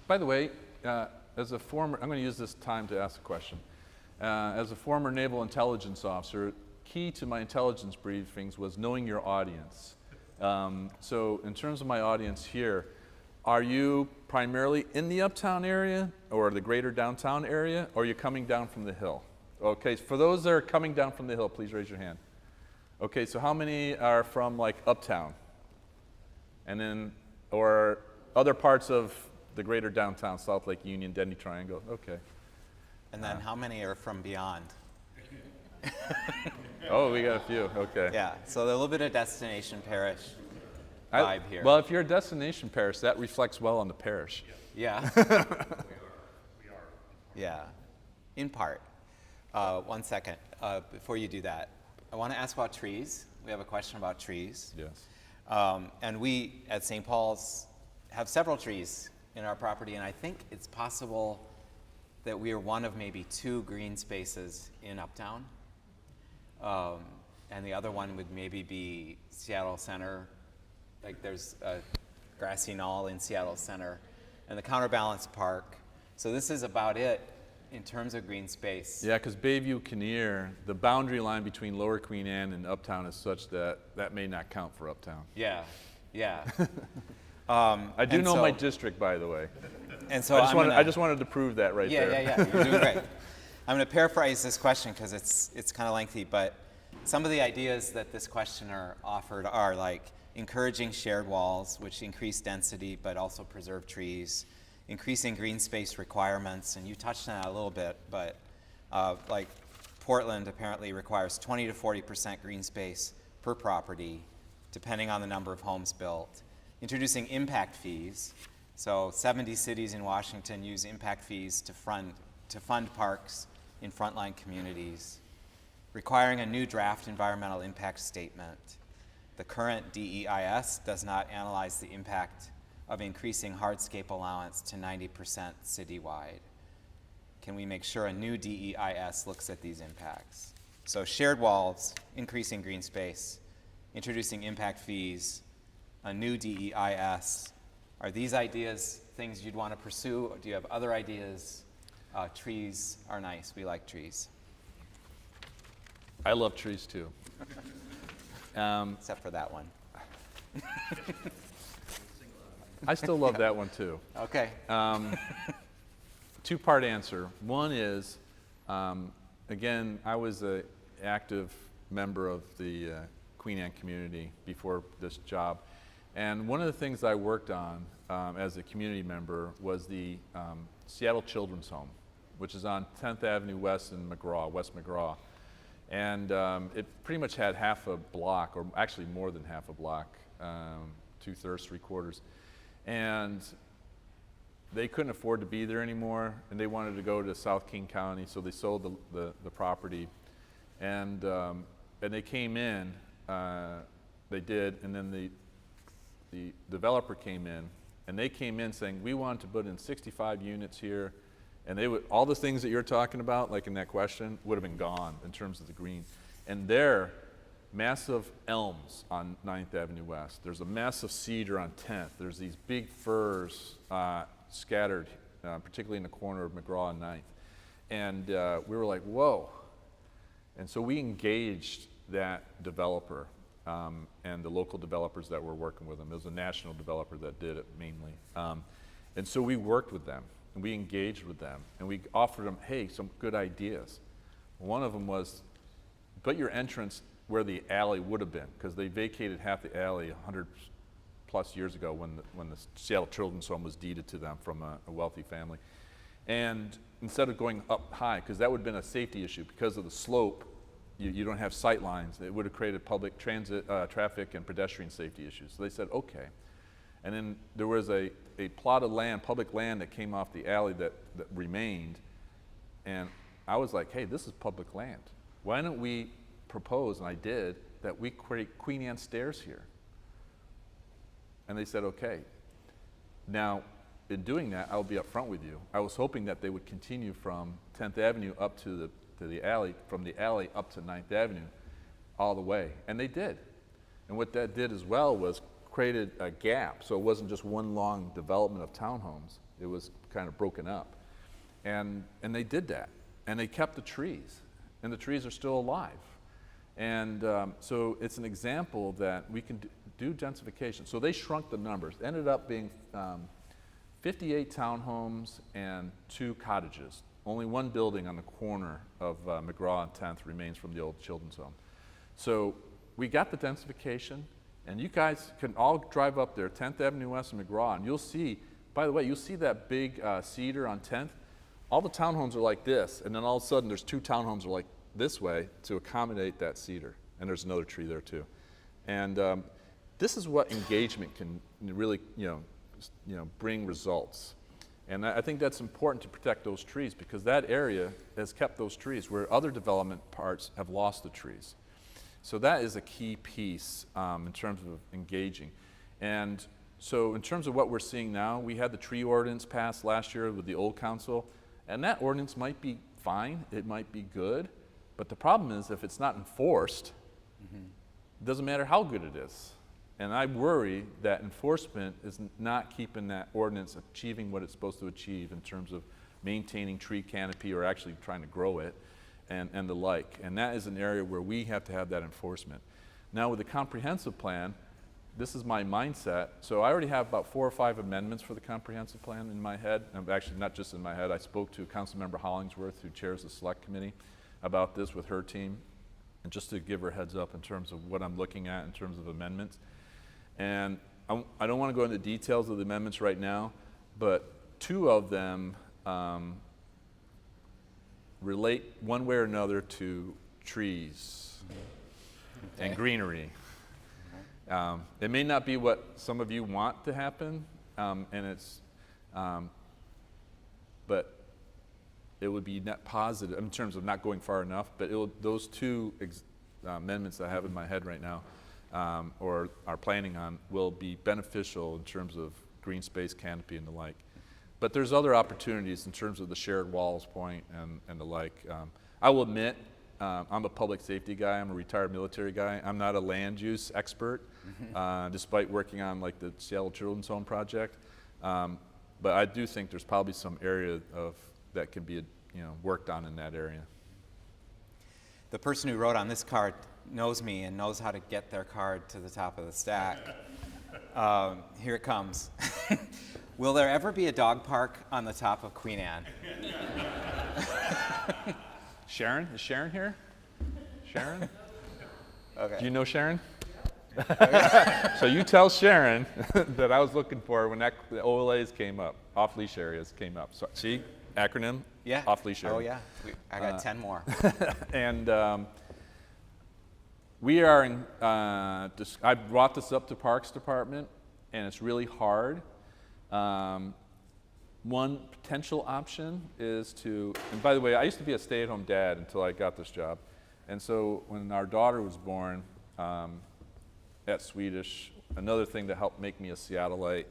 By the way, as a former, I'm going to use this time to ask a question. As a former naval intelligence officer, key to my intelligence briefings was knowing your audience. So in terms of my audience here, are you primarily in the uptown area or the greater downtown area, or are you coming down from the hill? Okay, for those that are coming down from the hill, please raise your hand. Okay, so how many are from like uptown? And then, or other parts of the greater downtown, South Lake Union, Denny Triangle? Okay. And then how many are from beyond? Oh, we got a few, okay. Yeah, so a little bit of destination parish vibe here. Well, if you're a destination parish, that reflects well on the parish. Yeah. We are. Yeah, in part. 1 second, before you do that, I want to ask about trees. We have a question about trees. Yes. And we at St. Paul's have several trees in our property, and I think it's possible that we are one of maybe 2 green spaces in Uptown. and the other one would maybe be Seattle Center. Like there's a grassy knoll in Seattle Center, and the Counterbalance Park. So this is about it in terms of green space. Yeah, because Bayview Kinnear, the boundary line between Lower Queen Anne and Uptown is such that that may not count for Uptown. Yeah, yeah. I do and know so- my district, by the way. And so I just wanted to prove that right yeah, there. Yeah, you're doing great. I'm going to paraphrase this question because it's kind of lengthy, but some of the ideas that this questioner offered are like encouraging shared walls, which increase density but also preserve trees, increasing green space requirements, and you touched on that a little bit, but like Portland apparently requires 20 to 40% green space per property, depending on the number of homes built. Introducing impact fees. So 70 cities in Washington use impact fees to fund parks in frontline communities. Requiring a new draft environmental impact statement. The current DEIS does not analyze the impact of increasing hardscape allowance to 90% citywide. Can we make sure a new DEIS looks at these impacts? So shared walls, increasing green space, introducing impact fees, a new DEIS. Are these ideas things you'd want to pursue? Or do you have other ideas? Trees are nice. We like trees. I love trees too. Except for that one. I still love that one too. Okay. Two-part answer. One is, again, I was an active member of the Queen Anne community before this job. And one of the things I worked on as a community member was the Seattle Children's Home, which is on 10th Avenue West in McGraw, West McGraw. And it pretty much had half a block, or actually more than half a block, 2/3, 3/4. And they couldn't afford to be there anymore, and they wanted to go to South King County, so they sold the property. And they came in, they did, and then the developer came in, and they came in saying, we want to put in 65 units here, and they would, all the things that you're talking about, like in that question, would have been gone in terms of the green. And there, massive elms on 9th Avenue West. There's a massive cedar on 10th. There's these big firs scattered, particularly in the corner of McGraw and 9th. And we were like, whoa. And so we engaged that developer and the local developers that were working with them. It was a national developer that did it mainly. And so we worked with them, and we engaged with them, and we offered them, hey, some good ideas. One of them was, put your entrance where the alley would have been, because they vacated half the alley 100 plus years ago when the Seattle Children's Home was deeded to them from a wealthy family. And instead of going up high, because that would have been a safety issue, because of the slope, you don't have sight lines. It would have created public transit, traffic and pedestrian safety issues. So they said, okay. And then there was a plot of land, public land that came off the alley that remained. And I was like, hey, this is public land. Why don't we propose, and I did, that we create Queen Anne stairs here? And they said, okay. Now, in doing that, I'll be upfront with you. I was hoping that they would continue from 10th Avenue up to the alley, from the alley up to 9th Avenue, all the way. And they did. And what that did as well was created a gap. So it wasn't just one long development of townhomes. It was kind of broken up. And they did that. And they kept the trees. And the trees are still alive. And so it's an example that we can do densification. So they shrunk the numbers. Ended up being 58 townhomes and 2 cottages. Only one building on the corner of McGraw and 10th remains from the old Children's Home. So we got the densification, and you guys can all drive up there, 10th Avenue West and McGraw, and you'll see, by the way, you'll see that big cedar on 10th. All the townhomes are like this, and then all of a sudden there's 2 townhomes that are like this way to accommodate that cedar. And there's another tree there too. And this is what engagement can really, bring results. And I think that's important to protect those trees, because that area has kept those trees where other development parts have lost the trees. So that is a key piece in terms of engaging. And so in terms of what we're seeing now, we had the tree ordinance passed last year with the old council, and that ordinance might be fine, it might be good, But the problem is if it's not enforced, it doesn't matter how good it is. And I worry that enforcement is not keeping that ordinance achieving what it's supposed to achieve in terms of maintaining tree canopy or actually trying to grow it and the like. And that is an area where we have to have that enforcement. Now with the comprehensive plan, this is my mindset. So I already have about 4 or 5 amendments for the comprehensive plan in my head. And actually not just in my head. I spoke to Councilmember Hollingsworth, who chairs the select committee, about this with her team. And just to give her a heads up in terms of what I'm looking at in terms of amendments. And I don't want to go into details of the amendments right now, but 2 of them relate one way or another to trees and greenery. It may not be what some of you want to happen, but it would be net positive in terms of not going far enough, but those 2 amendments I have in my head right now or are planning on will be beneficial in terms of green space, canopy, and the like. But there's other opportunities in terms of the shared walls point and the like. I will admit, I'm a public safety guy. I'm a retired military guy. I'm not a land use expert, despite working on like the Seattle Children's Home project. But I do think there's probably some area that can be worked on in that area. The person who wrote on this card knows me and knows how to get their card to the top of the stack. Here it comes. Will there ever be a dog park on the top of Queen Anne? Sharon? Is Sharon here? Sharon? Okay. Do you know Sharon? So you tell Sharon that I was looking for when the OLAs came up, off-leash areas came up. So, see, acronym? Yeah. Off-leash area. Oh, yeah. I got 10 more. And we are in, I brought this up to Parks Department, and it's really hard. One potential option is to, and by the way, I used to be a stay-at-home dad until I got this job. And so when our daughter was born at Swedish, another thing that helped make me a Seattleite,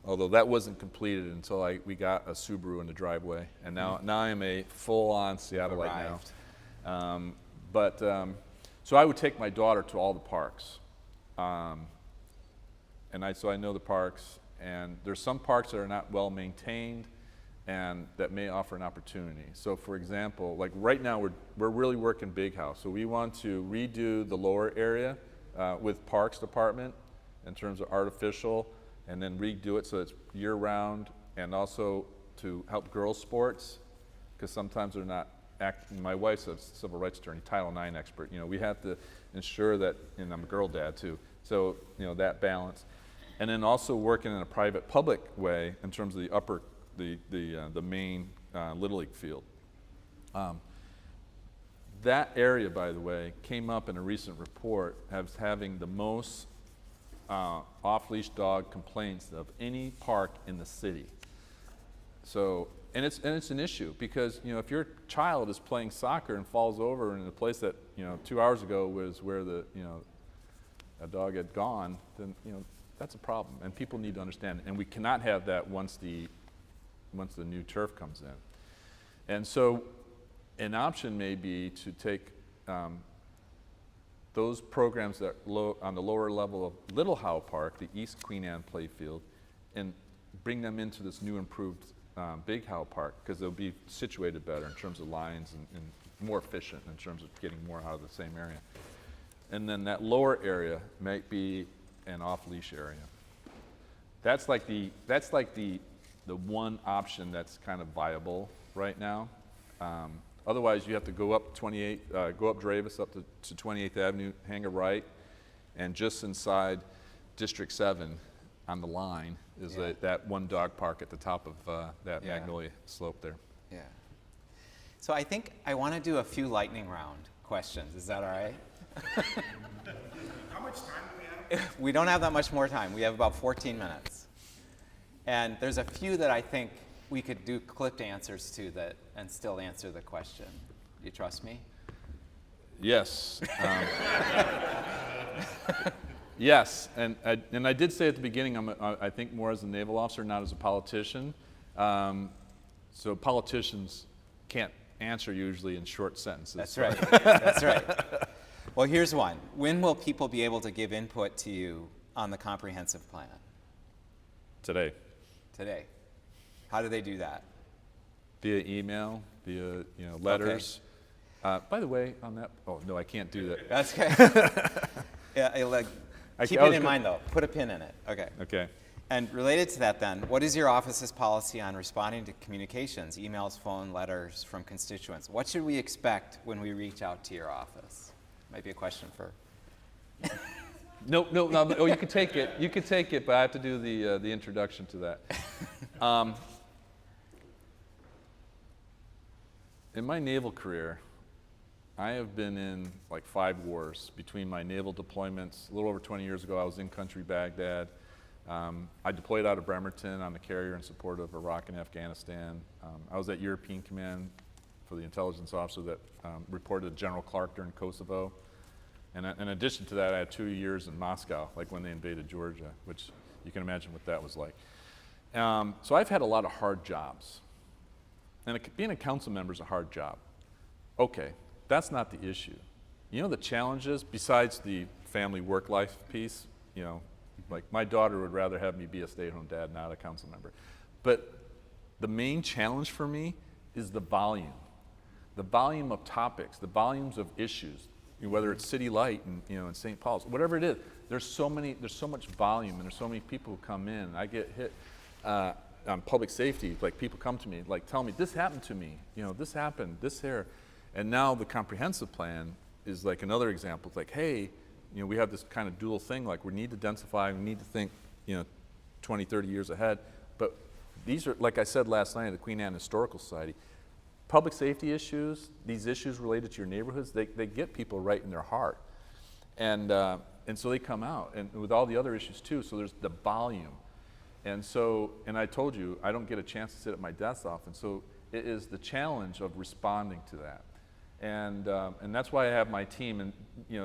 although that wasn't completed until we got a Subaru in the driveway. And now I am a full-on Seattleite now. So I would take my daughter to all the parks. So I know the parks. And there's some parks that are not well maintained and that may offer an opportunity. So for example, like right now we're really working big house. So we want to redo the lower area with Parks Department in terms of artificial, and then redo it so it's year round, and also to help girls sports, because sometimes they're not my wife's a civil rights attorney, Title IX expert. We have to ensure that, and I'm a girl dad too, so that balance. And then also working in a private-public way in terms of the main Little League field. That area, by the way, came up in a recent report as having the most off-leash dog complaints of any park in the city. So, and it's an issue because if your child is playing soccer and falls over in a place that 2 hours ago was where a dog had gone, then that's a problem, and people need to understand it. And we cannot have that once the new turf comes in. And so an option may be to take those programs that on the lower level of Little Howe Park, the East Queen Anne playfield, and bring them into this new improved Big Howe Park, because they'll be situated better in terms of lines and more efficient in terms of getting more out of the same area. And then that lower area might be an off-leash area. That's like the one option that's kind of viable right now. Otherwise, you have to go up go up Dravis up to 28th Avenue, hang a right, and just inside District 7 on the line is that one dog park at the top of that Magnolia slope there. Yeah. So I think I want to do a few lightning round questions. Is that all right? How much time do we have? We don't have that much more time. We have about 14 minutes. And there's a few that I think we could do clipped answers to and still answer the question. Do you trust me? Yes. Yes, and I did say at the beginning, I think more as a naval officer, not as a politician. So politicians can't answer usually in short sentences. That's right. That's right. Well, here's one. When will people be able to give input to you on the comprehensive plan? Today. Today. How do they do that? Via email, via letters. By the way, on that, oh no, I can't do that. That's okay. Yeah, keep I it was in go- mind though. Put a pin in it. Okay. Okay. And related to that then, what is your office's policy on responding to communications, emails, phone, letters from constituents? What should we expect when we reach out to your office? Might be a question for... No. Oh, you could take it. You could take it, but I have to do the introduction to that. In my naval career, I have been in like 5 wars between my naval deployments. A little over 20 years ago, I was in country Baghdad. I deployed out of Bremerton on the carrier in support of Iraq and Afghanistan. I was at European Command for the intelligence officer that reported to General Clark during Kosovo. And in addition to that, I had 2 years in Moscow, like when they invaded Georgia, which you can imagine what that was like. So I've had a lot of hard jobs. And being a council member is a hard job. Okay, that's not the issue. You know the challenges, besides the family work-life piece, like my daughter would rather have me be a stay-at-home dad, not a council member. But the main challenge for me is the volume of topics, the volumes of issues. Whether it's City Light and in St. Paul's, whatever it is, there's so much volume, and there's so many people who come in. I get hit on public safety, like people come to me, like tell me this happened to me, this happened, this here, and now the comprehensive plan is like another example. It's like, hey, we have this kind of dual thing, like we need to densify, we need to think, 20, 30 years ahead. But these are, like I said last night at the Queen Anne Historical Society, public safety issues, these issues related to your neighborhoods, they get people right in their heart. And so they come out, and with all the other issues too, so there's the volume. And I told you, I don't get a chance to sit at my desk often, so it is the challenge of responding to that. And that's why I have my team, and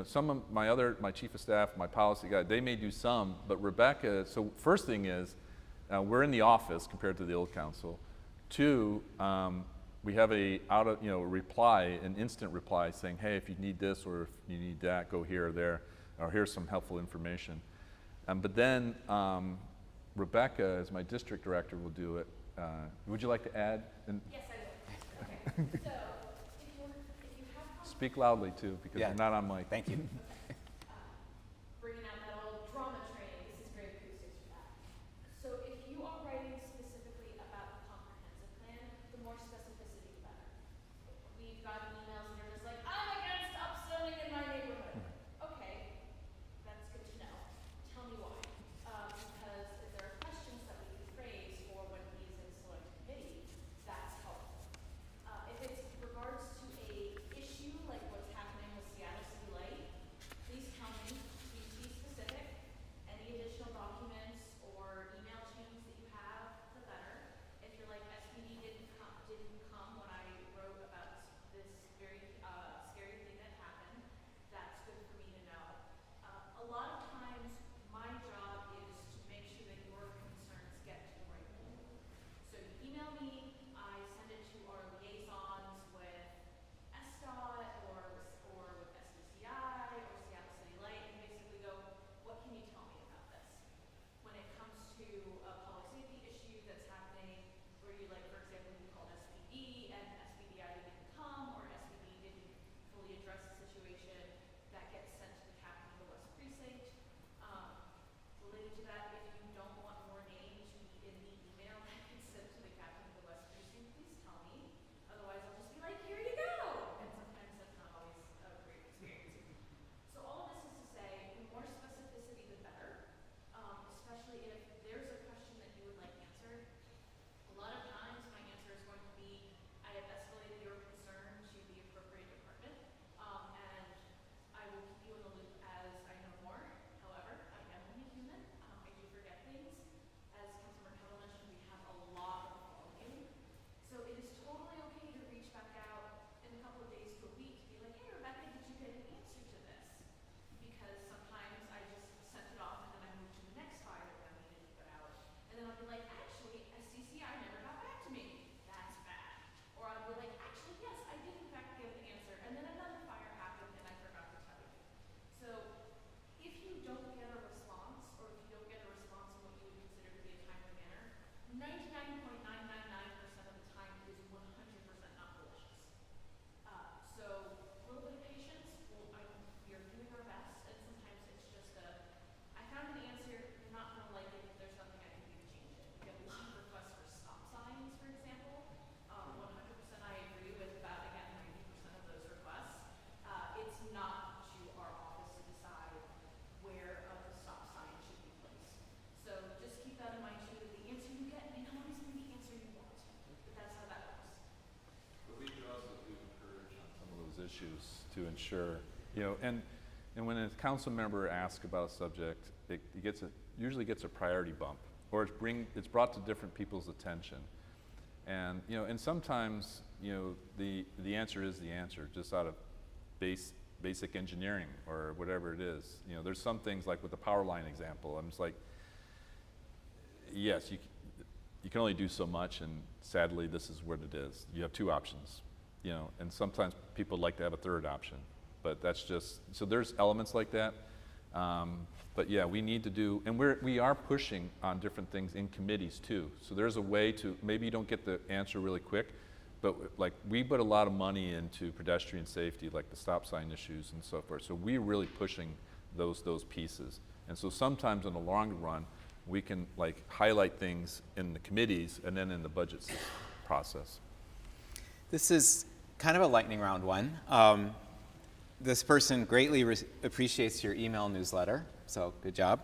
some of my chief of staff, my policy guy, they may do some, but Rebecca, so first thing is, we're in the office compared to the old council. 2, we have reply, an instant reply saying, hey, if you need this or if you need that, go here or there, or here's some helpful information. But then Rebecca, as my district director, will do it. Would you like to add? Yes, I will. Okay. So, if you have Speak loudly too, because Yeah. you're not on mic. Thank you. bringing out that old drama training, this is great acoustics for that. So if you are writing specifically about the comprehensive plan, the more specificity, the better. We've gotten emails and they're just like, I'm against upzoning in my neighborhood. Okay, that's good to know. Tell me why. Because if there are questions that we can phrase for when he's in select committee, that's helpful. If it's regards to a issue like what's happening with Seattle City Light, please tell me, please be specific. Any additional documents or email chains that you have, the better. If you're like, SPD didn't come when I wrote about this very scary thing that happened, that's good for me to know. A lot of times, my job is to make sure that your concerns get to the right people. So you email me, I send it to our liaisons with SDOT or with SBCI or Seattle City Light, and basically go, what can you tell me about this? When it comes to a public safety issue that's happening, where you, like, for example, you called SPD and SBDI didn't come, or SPD didn't fully address the situation, that gets sent to the captain of the West Precinct. Related to that, if you don't want more names to be in the email that gets sent to the captain of the West Precinct, please tell me. Otherwise, I'll just be like, here you go! And sometimes that's not always a great experience. So all of this is to say, the more specificity, the better. Especially if there's a question that you would like answered. A lot of times, my answer is going to be, I have escalated your concern to the appropriate department, and issues to ensure, and when a council member asks about a subject, it usually gets a priority bump, or it's brought to different people's attention. And, and sometimes, the answer is the answer, just out of basic engineering or whatever it is. There's some things like with the power line example, I'm just like, yes, you can only do so much, and sadly, this is what it is. You have two options, and sometimes people like to have a third option, but that's just, so there's elements like that. But yeah, we need to do, and we are pushing on different things in committees too. So there's a way to, maybe you don't get the answer really quick, but like we put a lot of money into pedestrian safety, like the stop sign issues and so forth. So we're really pushing those pieces. And so sometimes in the long run, we can like highlight things in the committees and then in the budget process. This is kind of a lightning round one. This person greatly appreciates your email newsletter, so good job.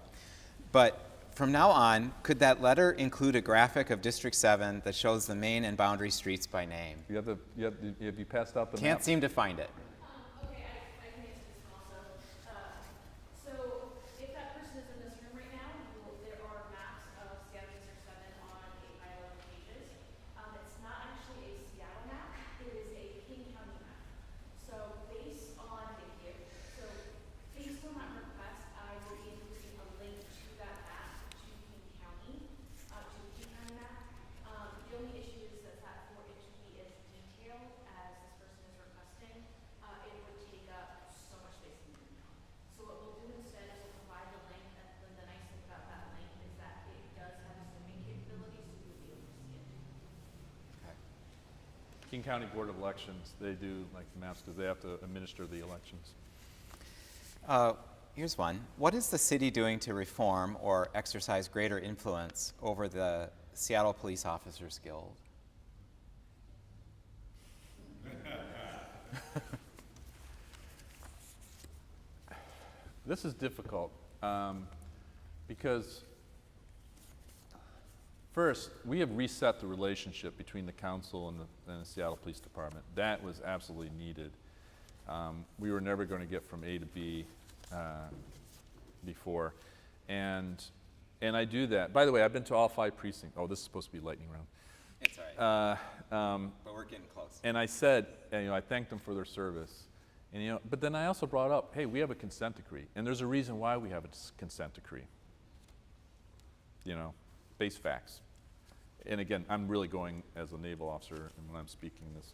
But from now on, could that letter include a graphic of District 7 that shows the main and boundary streets by name? Have you passed out the Can't map? seem to find it. Okay, I can answer this one also. So if that person is in this room right now, there are maps of Seattle District 7 on 8 by 11 pages. It's not actually a Seattle map, it is a King County map. So based on that request, I will be including a link to that map, to King County map. The only issue is that for it to be as detailed as this person is requesting, it would take up so much space in the email. So what we'll do instead is we'll provide the link, and the nice thing about that link is that it does have a zooming capability, so you'll be able to see it. King County Board of Elections, they do like maps because they have to administer the elections. Here's one. What is the city doing to reform or exercise greater influence over the Seattle Police Officers Guild? This is difficult because first, we have reset the relationship between the council and the Seattle Police Department. That was absolutely needed. We were never going to get from A to B before. And I do that. By the way, I've been to all 5 precincts. Oh, this is supposed to be lightning round. It's all right. But we're getting close. And I said, I thanked them for their service. And, but then I also brought up, hey, we have a consent decree. And there's a reason why we have a consent decree. Base facts. And again, I'm really going as a naval officer and when I'm speaking this.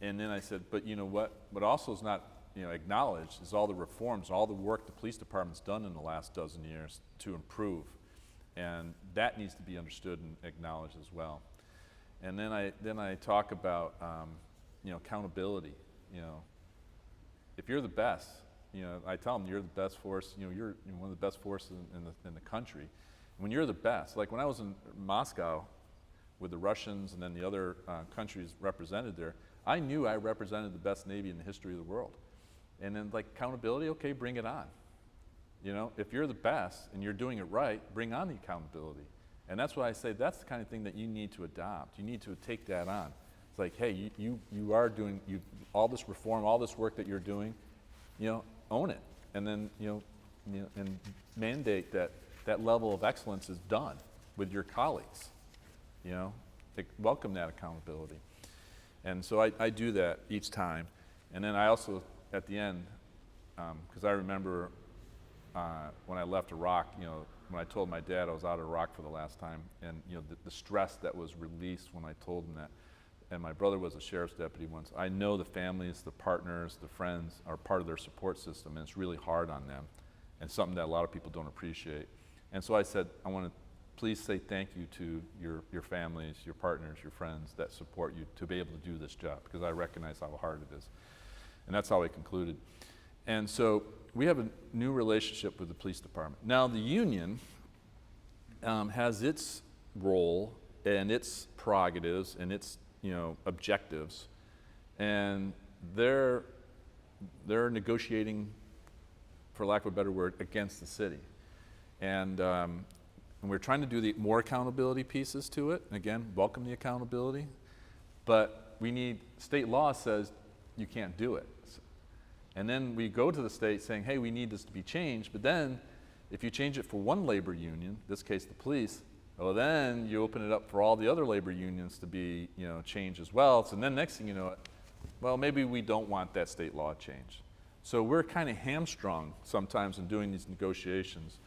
And then I said, but you know what also is not acknowledged is all the reforms, all the work the police department's done in the last dozen years to improve. And that needs to be understood and acknowledged as well. And then I talk about accountability. If you're the best, I tell them you're the best force. You're one of the best forces in the country. When you're the best, like when I was in Moscow with the Russians and then the other countries represented there, I knew I represented the best Navy in the history of the world. And then like accountability, okay, bring it on. If you're the best and you're doing it right, bring on the accountability. And that's why I say that's the kind of thing that you need to adopt. You need to take that on. It's like, hey, you are doing all this reform, all this work that you're doing, own it. And then, and mandate that level of excellence is done with your colleagues. Welcome that accountability. And so I do that each time. And then I also, at the end, because I remember when I left Iraq, when I told my dad I was out of Iraq for the last time, and the stress that was released when I told him that. And my brother was a sheriff's deputy once. I know the families, the partners, the friends are part of their support system, and it's really hard on them, and something that a lot of people don't appreciate. And so I said, I want to please say thank you to your families, your partners, your friends that support you to be able to do this job, because I recognize how hard it is. And that's how I concluded. And so we have a new relationship with the police department. Now the union has its role and its prerogatives and its objectives, and they're negotiating, for lack of a better word, against the city. And we're trying to do the more accountability pieces to it. And again, welcome the accountability. But we need, state law says you can't do it. And then we go to the state saying, hey, we need this to be changed. But then if you change it for one labor union, in this case the police, well, then you open it up for all the other labor unions to be, changed as well. So then next thing you know, well, maybe we don't want that state law changed. So we're kind of hamstrung sometimes in doing these negotiations.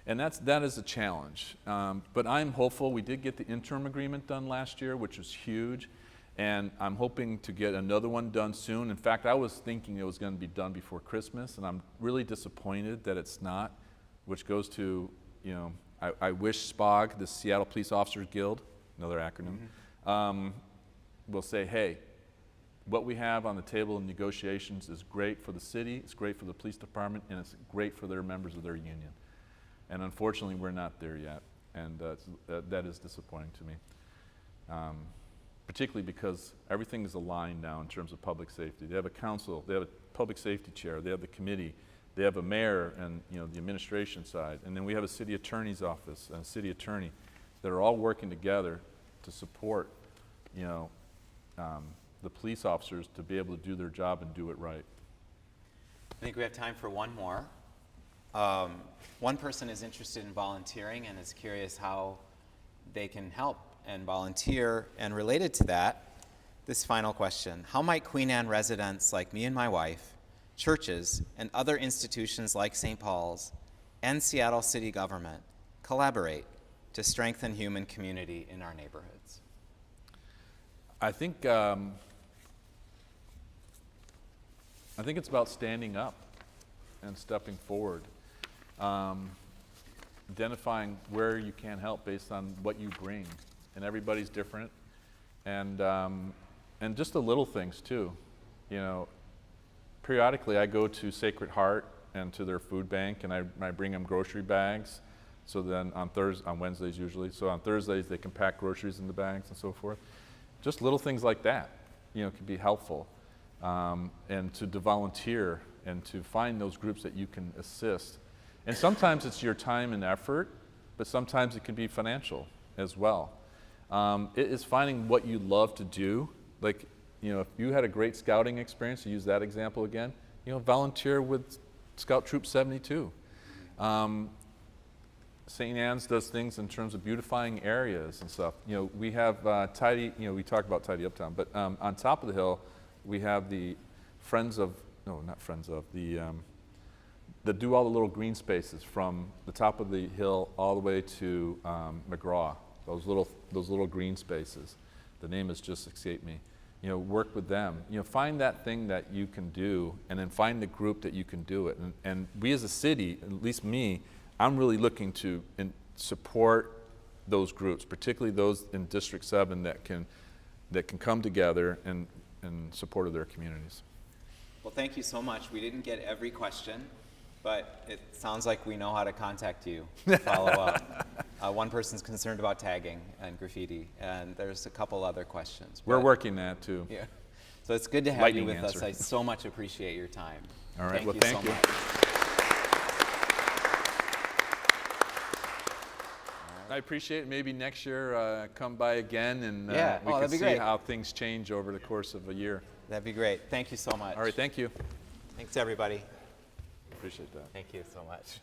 And that is a challenge. But I'm hopeful. We did get the interim agreement done last year, which was huge. And I'm hoping to get another one done soon. In fact, I was thinking it was going to be done before Christmas, and I'm really disappointed that it's not, which goes to, I wish SPOG, the Seattle Police Officers Guild, another acronym, will say, hey, what we have on the table in negotiations is great for the city, it's great for the police department, and it's great for their members of their union. And unfortunately, we're not there yet, and that is disappointing to me. Particularly because everything is aligned now in terms of public safety. They have a council, they have a public safety chair, they have the committee, they have a mayor and the administration side, and then we have a city attorney's office and a city attorney that are all working together to support the police officers to be able to do their job and do it right. I think we have time for one more. One person is interested in volunteering and is curious how they can help and volunteer. And related to that, this final question: how might Queen Anne residents like me and my wife, churches, and other institutions like St. Paul's and Seattle city government collaborate to strengthen human community in our neighborhoods? I think it's about standing up and stepping forward, identifying where you can help based on what you bring, and everybody's different, and just the little things too. Periodically I go to Sacred Heart and to their food bank, and I bring them grocery bags. So then on Wednesdays usually, so on Thursdays they can pack groceries in the bags and so forth. Just little things like that, can be helpful. And to volunteer and to find those groups that you can assist. And sometimes it's your time and effort, but sometimes it can be financial as well. It is finding what you love to do. Like, if you had a great scouting experience, to use that example again, volunteer with Scout Troop 72. St. Anne's does things in terms of beautifying areas and stuff. We have tidy, we talk about Tidy Uptown, but on top of the hill, we have the that do all the little green spaces from the top of the hill all the way to McGraw. Those little green spaces. The name has just escaped me. Work with them. Find that thing that you can do, and then find the group that you can do it. And we as a city, at least me, I'm really looking to support those groups, particularly those in District 7 that can come together in support of their communities. Well, thank you so much. We didn't get every question, but it sounds like we know how to contact you to follow up. One person's concerned about tagging and graffiti, and there's a couple other questions. We're working that too. Yeah. So it's good to have you with us. I so much appreciate your time. All right. Thank you thank so you. much. I appreciate it. Maybe next year come by again and Yeah. we can that'd be see great. how things change over the course of a year. That'd be great. Thank you so much. All right, thank you. Thanks, everybody. Appreciate that. Thank you so much.